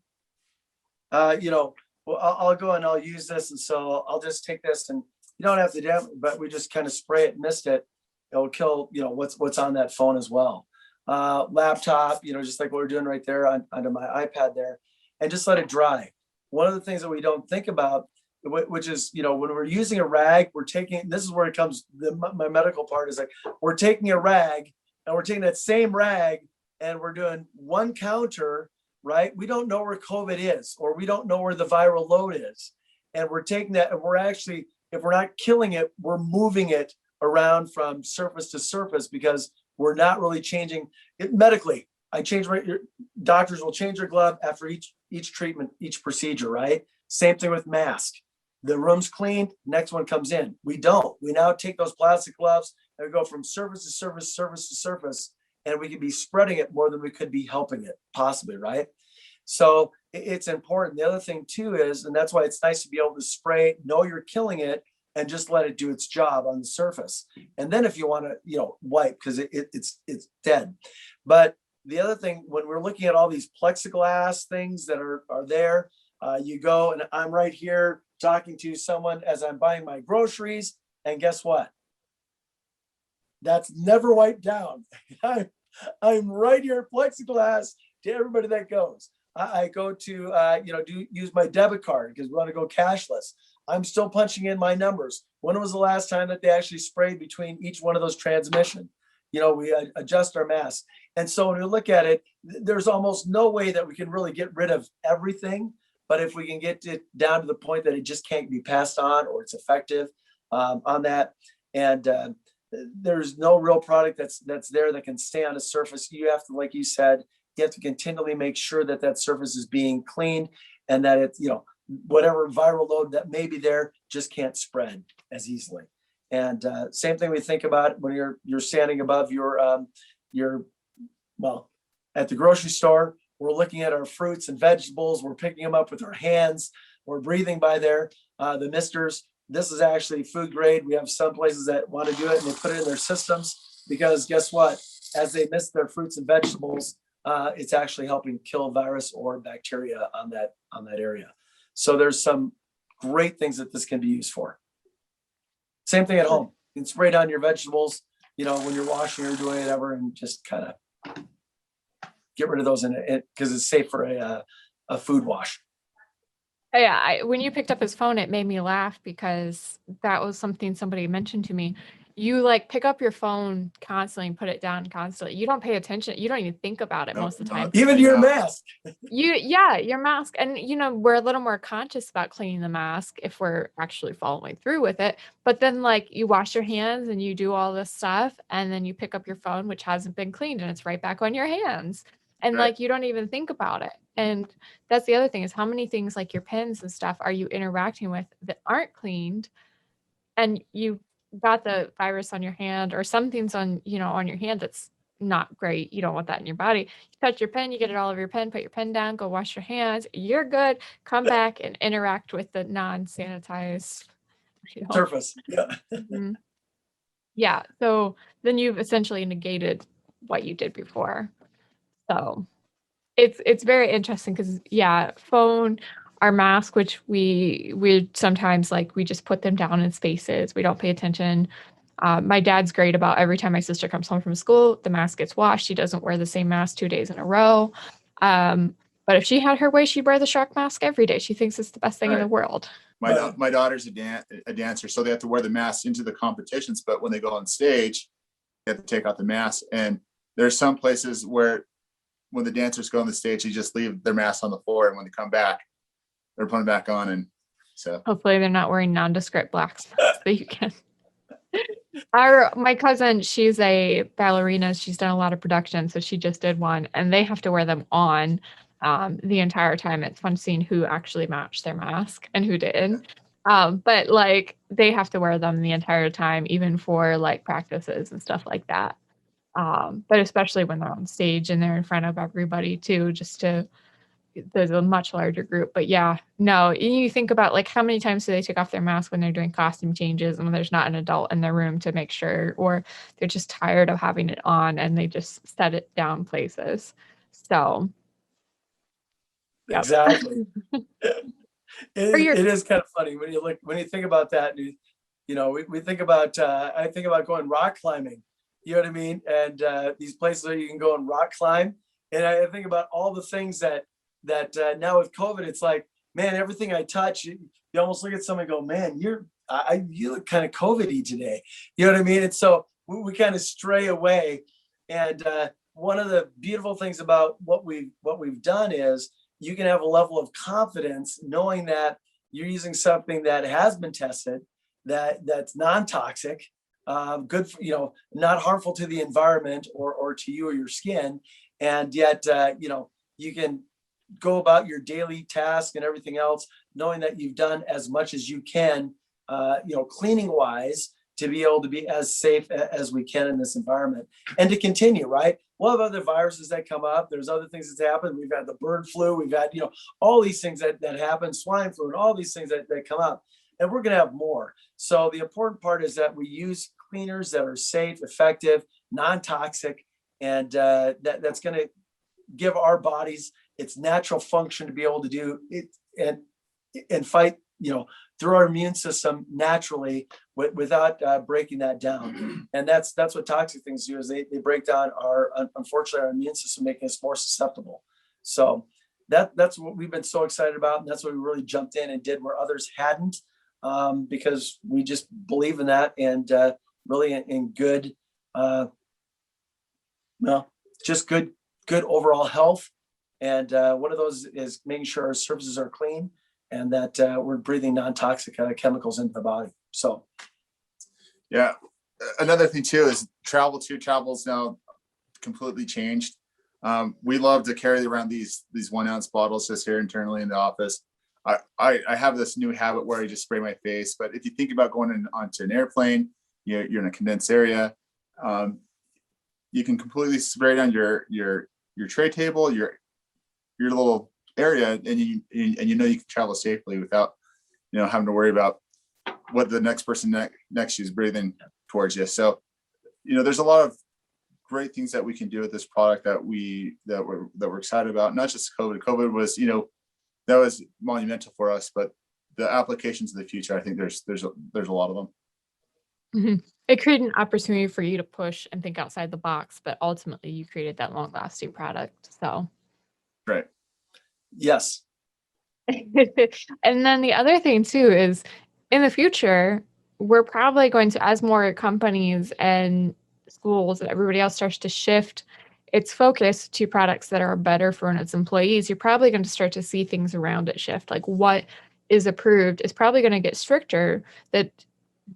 Well, I'll go and I'll use this, and so I'll just take this, and you don't have to but we just kind of spray it, mist it. It'll kill, what's on that phone as well. Laptop, just like what we're doing right there under my iPad there, and just let it dry. One of the things that we don't think about, which is, when we're using a rag, this is where it comes, my medical part is like, we're taking a rag and we're taking that same rag and we're doing one counter, right? We don't know where COVID is, or we don't know where the viral load is. And we're taking that, and we're actually, if we're not killing it, we're moving it around from surface to surface because we're not really changing it medically. Doctors will change their glove after each treatment, each procedure, right? Same thing with mask. The room's cleaned, next one comes in. We don't. We now take those plastic gloves and we go from surface to surface to surface, and we could be spreading it more than we could be helping it, possibly, right? So it's important. The other thing too is, and that's why it's nice to be able to spray, know you're killing it, and just let it do its job on the surface. And then if you want to, wipe, because it's dead. But the other thing, when we're looking at all these plexiglass things that are there, you go, and I'm right here talking to someone as I'm buying my groceries, and guess what? That's never wiped down. I'm right here, plexiglass to everybody that goes. I go to, use my debit card because we want to go cashless. I'm still punching in my numbers. When was the last time that they actually sprayed between each one of those transmission? We adjust our mask. And so when we look at it, there's almost no way that we can really get rid of everything. But if we can get it down to the point that it just can't be passed on, or it's effective on that. And there's no real product that's there that can stay on a surface. You have to, like you said, you have to continually make sure that that surface is being cleaned, and that it's, whatever viral load that may be there just can't spread as easily. And same thing we think about when you're standing above your at the grocery store. We're looking at our fruits and vegetables. We're picking them up with our hands. We're breathing by there. The misters, this is actually food grade. We have some places that want to do it and they put it in their systems, because guess what? As they mist their fruits and vegetables, it's actually helping kill virus or bacteria on that area. So there's some great things that this can be used for. Same thing at home. You can spray down your vegetables, when you're washing or doing whatever, and just kind of get rid of those in it, because it's safe for a food wash. Yeah, when you picked up his phone, it made me laugh because that was something somebody mentioned to me. You pick up your phone constantly and put it down constantly. You don't pay attention. You don't even think about it most of the time. Even your mask. Your mask. And, we're a little more conscious about cleaning the mask if we're actually following through with it. But then you wash your hands and you do all this stuff, and then you pick up your phone, which hasn't been cleaned, and it's right back on your hands. And Right. you don't even think about it. And that's the other thing, is how many things like your pens and stuff are you interacting with that aren't cleaned, and you got the virus on your hand, or something's on your hand that's not great. You don't want that in your body. You touch your pen, you get it all over your pen, put your pen down, go wash your hands. You're good. Come back and interact with the non-sanitized Surface. Yeah. Mhm. Yeah. So then you've essentially negated what you did before. So it's very interesting because phone, our mask, which we sometimes we just put them down in spaces. We don't pay attention. My dad's great about every time my sister comes home from school, the mask gets washed. She doesn't wear the same mask 2 days in a row. But if she had her way, she'd wear the shark mask every day. She thinks it's the best thing in the world. My daughter's a dancer, so they have to wear the mask into the competitions. But when they go on stage, they have to take out the mask. And there's some places where when the dancers go on the stage, they just leave their mask on the floor, and when they come back, they're putting it back on. And so hopefully they're not wearing nondescript blacks so you can. My cousin, she's a ballerina. She's done a lot of production, so she just did one, and they have to wear them on the entire time. It's fun seeing who actually matched their mask and who didn't. But they have to wear them the entire time, even for practices and stuff like that. But especially when they're on stage and they're in front of everybody too, there's a much larger group. But you think about how many times do they take off their mask when they're doing costume changes and when there's not an adult in the room to make sure, or they're just tired of having it on and they just set it down places. So yep. Exactly. It is kind of funny when you think about that. We think about I think about going rock climbing. You know what I mean? And these places where you can go and rock climb. And I think about all the things that now with COVID, it's man, everything I touch, you almost look at someone and go, man, you look kind of COVID-y today. You know what I mean? And so we kind of stray away. And one of the beautiful things about what we've done is you can have a level of confidence knowing that you're using something that has been tested, that's non-toxic, good for, not harmful to the environment or to you or your skin. And yet, you can go about your daily task and everything else, knowing that you've done as much as you can, cleaning wise, to be able to be as safe as we can in this environment and to continue, right? We'll have other viruses that come up. There's other things that happen. We've got the bird flu. We've got, all these things that happen, swine flu, and all these things that come up. And we're going to have more. So the important part is that we use cleaners that are safe, effective, non-toxic, and that's going to give our bodies its natural function to be able to do it and fight, through our immune system naturally without breaking that down. And that's what toxic things do, is they break down unfortunately, our immune system, making us more susceptible. So that's what we've been so excited about. And that's what we really jumped in and did where others hadn't, because we just believe in that, and really in good, just good overall health. And one of those is making sure our surfaces are clean and that we're breathing non-toxic chemicals into the body. So, yeah. Another thing too is travel is now completely changed. We love to carry around these 1 ounce bottles just here internally in the office. I have this new habit where I just spray my face, but if you think about going onto an airplane, you're in a condensed area, you can completely spray down your tray table, your little area, and you can travel safely without having to worry about what the next person next to you is breathing towards you. So there's a lot of great things that we can do with this product that we're excited about. Not just COVID was that was monumental for us, but the applications of the future, I think there's a lot of them. Mm-hmm. It created an opportunity for you to push and think outside the box, but ultimately you created that long lasting product. So right. Yes. And then the other thing too is, in the future, we're probably going to, as more companies and schools and everybody else starts to shift its focus to products that are better for its employees, you're probably going to start to see things around it shift. Like what is approved is probably going to get stricter, that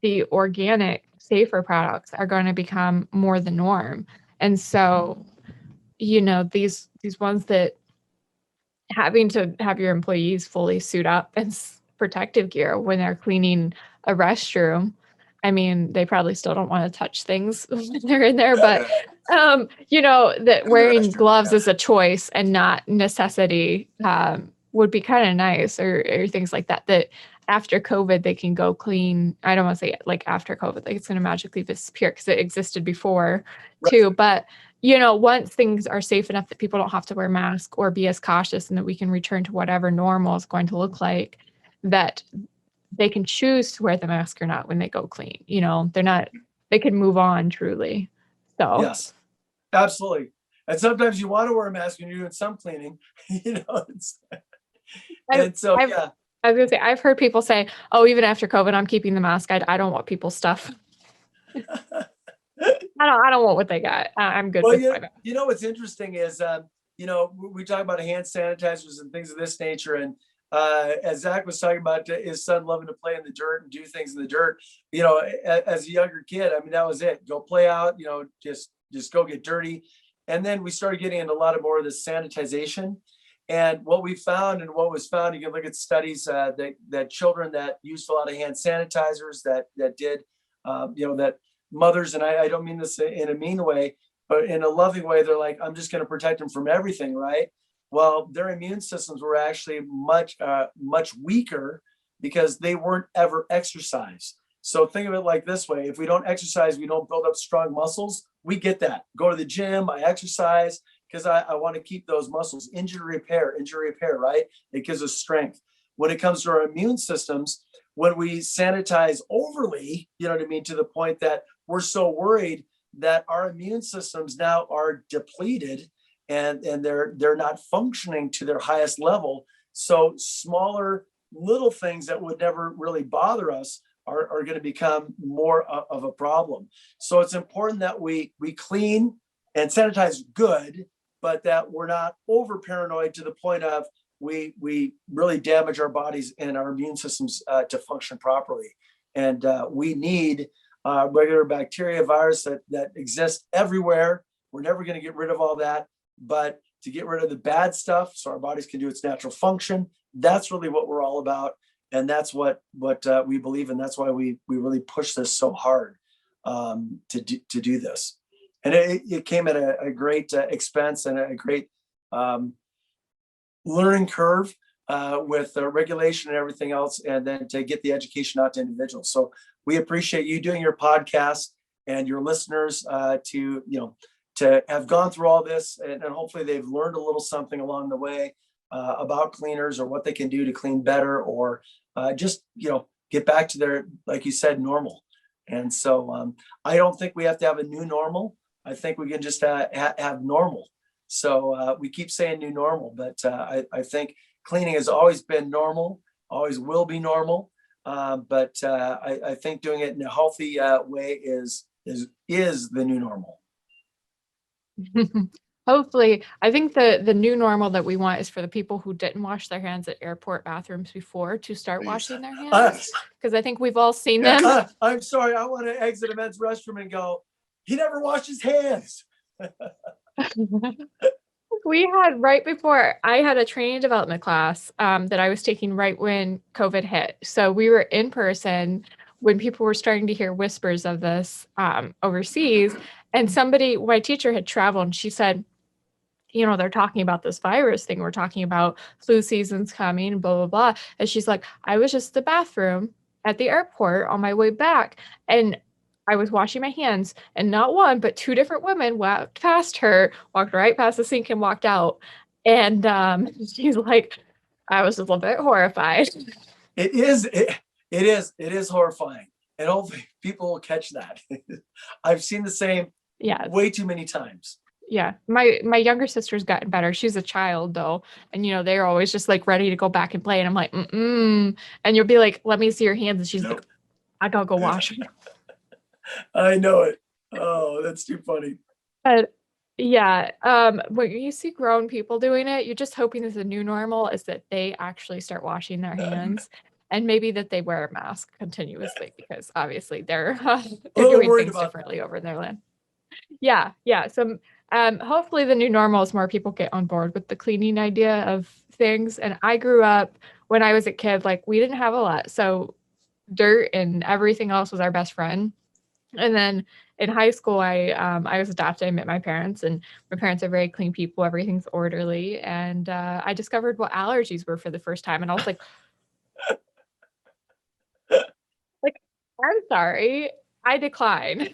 the organic, safer products are going to become more the norm. And so, these ones that having to have your employees fully suit up in protective gear when they're cleaning a restroom. I mean, they probably still don't want to touch things when they're in there, but that wearing gloves is a choice and not necessity, would be kind of nice, or things like that, that after COVID, they can go clean. I don't want to say like after COVID, like it's going to magically disappear, because it existed before too. But once things are safe enough that people don't have to wear masks or be as cautious, and that we can return to whatever normal is going to look like, that they can choose to wear the mask or not when they go clean. They can move on truly. So yes, absolutely. And sometimes you want to wear a mask when you're doing some cleaning, and so, yeah. I was gonna say, I've heard people say, "Oh, even after COVID, I'm keeping the mask. I don't want people's stuff. I don't want what they got. I'm good with my mask." What's interesting is, we talk about hand sanitizers and things of this nature, and as Zach was talking about his son loving to play in the dirt and do things in the dirt, as a younger kid, I mean, that was it. Go play out, just go get dirty. And then we started getting into a lot of more of this sanitization. And what we found, and what was found, you can look at studies that children that used a lot of hand sanitizers that did, that mothers, and I don't mean this in a mean way, but in a loving way, they're like, I'm just going to protect them from everything, right? Well, their immune systems were actually much weaker because they weren't ever exercised. So think of it like this way: if we don't exercise, we don't build up strong muscles. We get that. Go to the gym, I exercise, because I want to keep those muscles. Injury repair, right? It gives us strength. When it comes to our immune systems, when we sanitize overly, to the point that we're so worried that our immune systems now are depleted and they're not functioning to their highest level. So smaller little things that would never really bother us are going to become more of a problem. So it's important that we clean and sanitize good, but that we're not over paranoid to the point of we really damage our bodies and our immune systems to function properly. And we need regular bacteria, virus that exist everywhere. We're never going to get rid of all that, but to get rid of the bad stuff so our bodies can do its natural function, that's really what we're all about. And that's what we believe in. That's why we really push this so hard to do this. And it came at a great expense and a great learning curve with regulation and everything else, and then to get the education out to individuals. So we appreciate you doing your podcast and your listeners to have gone through all this, and hopefully they've learned a little something along the way about cleaners, or what they can do to clean better, or just get back to their, like you said, normal. And so I don't think we have to have a new normal. I think we can just have normal. So we keep saying new normal, but I think cleaning has always been normal, always will be normal. But I think doing it in a healthy way is the new normal. Hopefully, I think the new normal that we want is for the people who didn't wash their hands at airport bathrooms before to start washing their hands, because I think we've all seen them. I'm sorry, I want to exit a men's restroom and go, he never washed his hands. We had, right before, I had a training development class that I was taking right when COVID hit. So we were in person when people were starting to hear whispers of this overseas. And my teacher had traveled, and she said, they're talking about this virus thing. We're talking about flu season's coming, blah, blah, blah. And she's like, I was just at the bathroom at the airport on my way back, and I was washing my hands, and not one, but two different women walked past her, walked right past the sink and walked out. And she's like, I was a little bit horrified. It is horrifying. And hopefully people will catch that. I've seen the same way too many times. Yeah. My younger sister's gotten better. She's a child though. And they're always just like ready to go back and play. And I'm like, mm-mm. And you'll be like, let me see your hands. And she's like, I gotta go wash them. I know it. Oh, that's too funny. But yeah, when you see grown people doing it, you're just hoping that the new normal is that they actually start washing their hands, and maybe that they wear a mask continuously, because obviously they're doing things differently over in their land. Yeah. So hopefully the new normal is more people get on board with the cleaning idea of things. And I grew up, when I was a kid, like, we didn't have a lot, so dirt and everything else was our best friend. And then in high school, I was adopted. I met my parents, and my parents are very clean people. Everything's orderly. And I discovered what allergies were for the first time. And I was like, I'm sorry, I decline.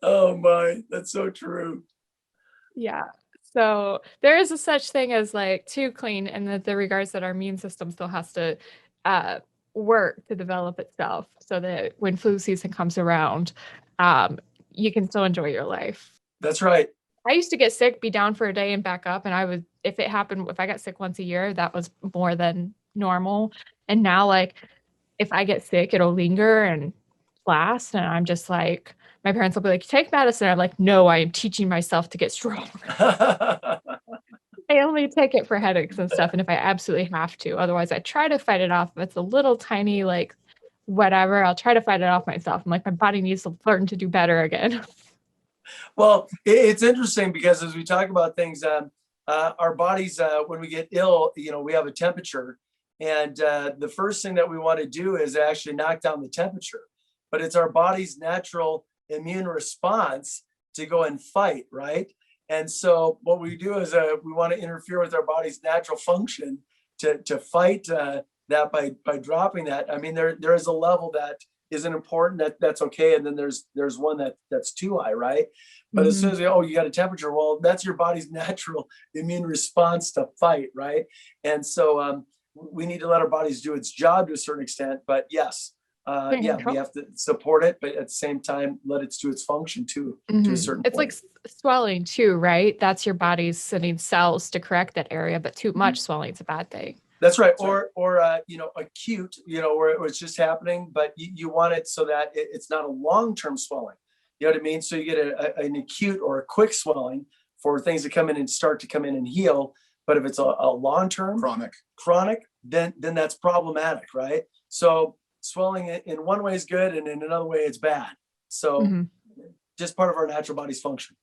Oh my, that's so true. Yeah. So there is a such thing as like too clean, and that the regards that our immune system still has to work to develop itself, so that when flu season comes around, you can still enjoy your life. That's right. I used to get sick, be down for a day and back up. And if I got sick once a year, that was more than normal. And now, like, if I get sick, it'll linger and last. And I'm just like, my parents will be like, take medicine. I'm like, no, I am teaching myself to get strong. I only take it for headaches and stuff, and if I absolutely have to. Otherwise, I try to fight it off. If it's a little tiny, like, whatever, I'll try to fight it off myself. I'm like, my body needs to learn to do better again. Well, it's interesting because as we talk about things, our bodies, when we get ill, we have a temperature. And the first thing that we want to do is actually knock down the temperature. But it's our body's natural immune response to go and fight, right? And so what we do is we want to interfere with our body's natural function to fight that by dropping that. I mean, there is a level that isn't important, that's okay, and then there's one that's too high, right? But as soon as you got a temperature, well, that's your body's natural immune response to fight, right? And so we need to let our bodies do its job to a certain extent. But yes, we have to support it, but at the same time, let it do its function too, to a certain It's point. like swelling too, right? That's your body's sending cells to correct that area, but too much swelling is a bad thing. That's right. Or acute, where it's just happening, but you want it so that it's not a long-term swelling. You know what I mean? So you get an acute or a quick swelling for things to come in and start to come in and heal. But if it's a long-term chronic, then that's problematic, right? So swelling in one way is good, and in another way it's bad. So just part of our natural body's function.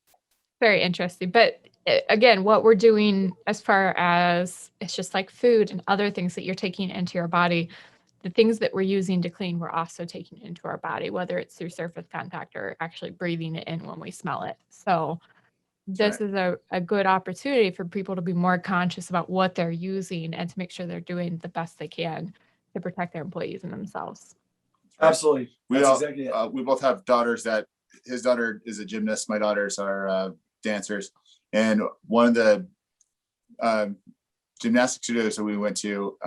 Very interesting. But again, what we're doing as far as it's just like food and other things that you're taking into your body, the things that we're using to clean, we're also taking into our body, whether it's through surface contact or actually breathing it in when we smell it. So this is a good opportunity for people to be more conscious about what they're using and to make sure they're doing the best they can to protect their employees and themselves. Absolutely. We That's all, exactly it. we both have daughters that his daughter is a gymnast. My daughters are dancers. And one of the gymnastic studios that we went to,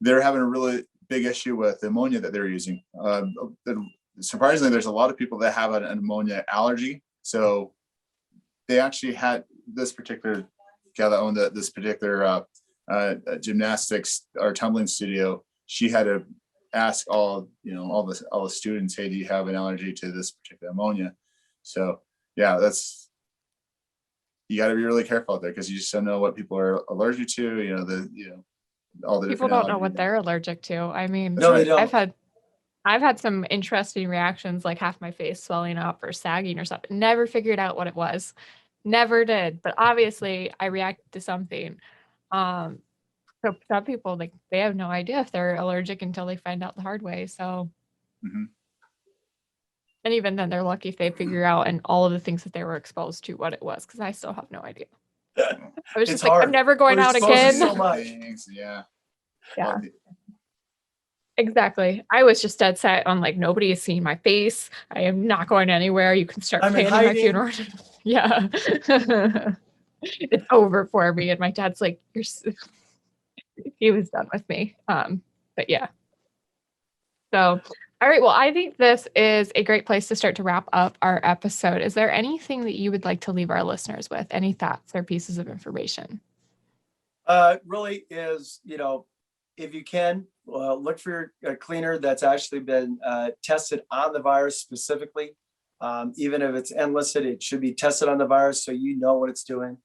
they're having a really big issue with the ammonia that they're using. Surprisingly, there's a lot of people that have an ammonia allergy. So they actually had this particular guy that owned this particular gymnastics or tumbling studio. She had to ask all the students, hey, do you have an allergy to this particular ammonia? So yeah, you got to be really careful out there because you just don't know what people are allergic to. All the People different don't know allergies. what they're allergic to. I mean, No, they don't. I've had some interesting reactions, like half my face swelling up or sagging or something. Never figured out what it was. Never did. But obviously I reacted to something. So some people, like, they have no idea if they're allergic until they find out the hard way. So, Mhm. and even then they're lucky if they figure out and all of the things that they were exposed to what it was, because I still have no idea. I was It's just like, I'm hard. never going We're out exposed to again. so much. Things, yeah. Yeah. Exactly. I was just dead set on, like, nobody is seeing my face. I am not going anywhere. You can start I'm in planning my hiding. funeral. Yeah. It's over for me. And my dad's like, he was done with me. But yeah. So, all right. Well, I think this is a great place to start to wrap up our episode. Is there anything that you would like to leave our listeners with? Any thoughts or pieces of information? Really is, if you can, look for your cleaner that's actually been tested on the virus specifically. Even if it's enlisted, it should be tested on the virus so you know what it's doing.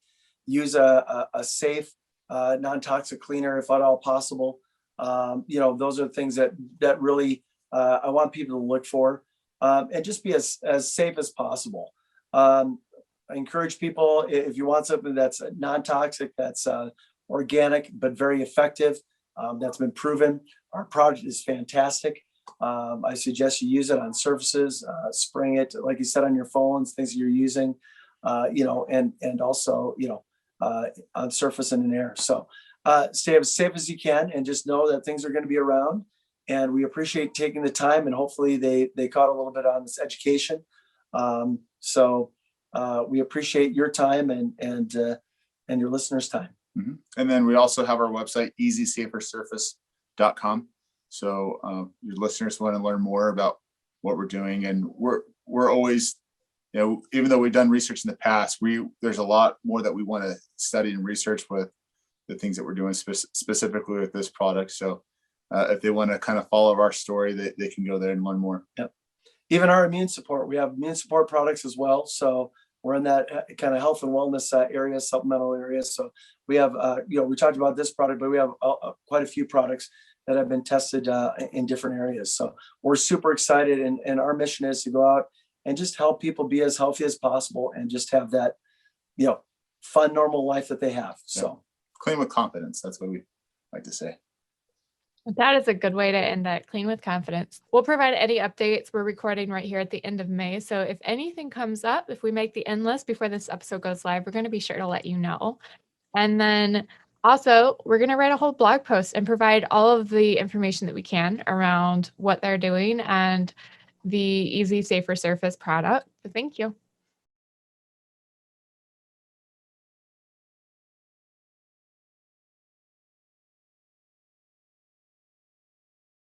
Use a safe, non-toxic cleaner if at all possible. Those are things that really I want people to look for, and just be as safe as possible. I encourage people, if you want something that's non-toxic, that's organic but very effective, that's been proven. Our product is fantastic. I suggest you use it on surfaces, spraying it, like you said, on your phones, things that you're using, and also, on surface and in air. So stay as safe as you can, and just know that things are going to be around. And we appreciate taking the time, and hopefully they caught a little bit on this education. So we appreciate your time and your listeners' time. Mm-hmm. And then we also have our website, easysafersurface.com. So your listeners want to learn more about what we're doing, and we're always, even though we've done research in the past, there's a lot more that we want to study and research with the things that we're doing specifically with this product. So if they want to kind of follow our story, they can go there and learn more. Yep. Even our immune support, we have immune support products as well. So we're in that kind of health and wellness area, supplemental areas. So we have, we talked about this product, but we have quite a few products that have been tested in different areas. So we're super excited. And our mission is to go out and just help people be as healthy as possible and just have that, fun, normal life that they have. So clean with confidence. That's what we like to say. That is a good way to end that. Clean with confidence. We'll provide any updates. We're recording right here at the end of May. So if anything comes up, if we make the end list before this episode goes live, we're going to be sure to let you know. And then also, we're going to write a whole blog post and provide all of the information that we can around what they're doing and the Easy Safer Surface product. So thank you.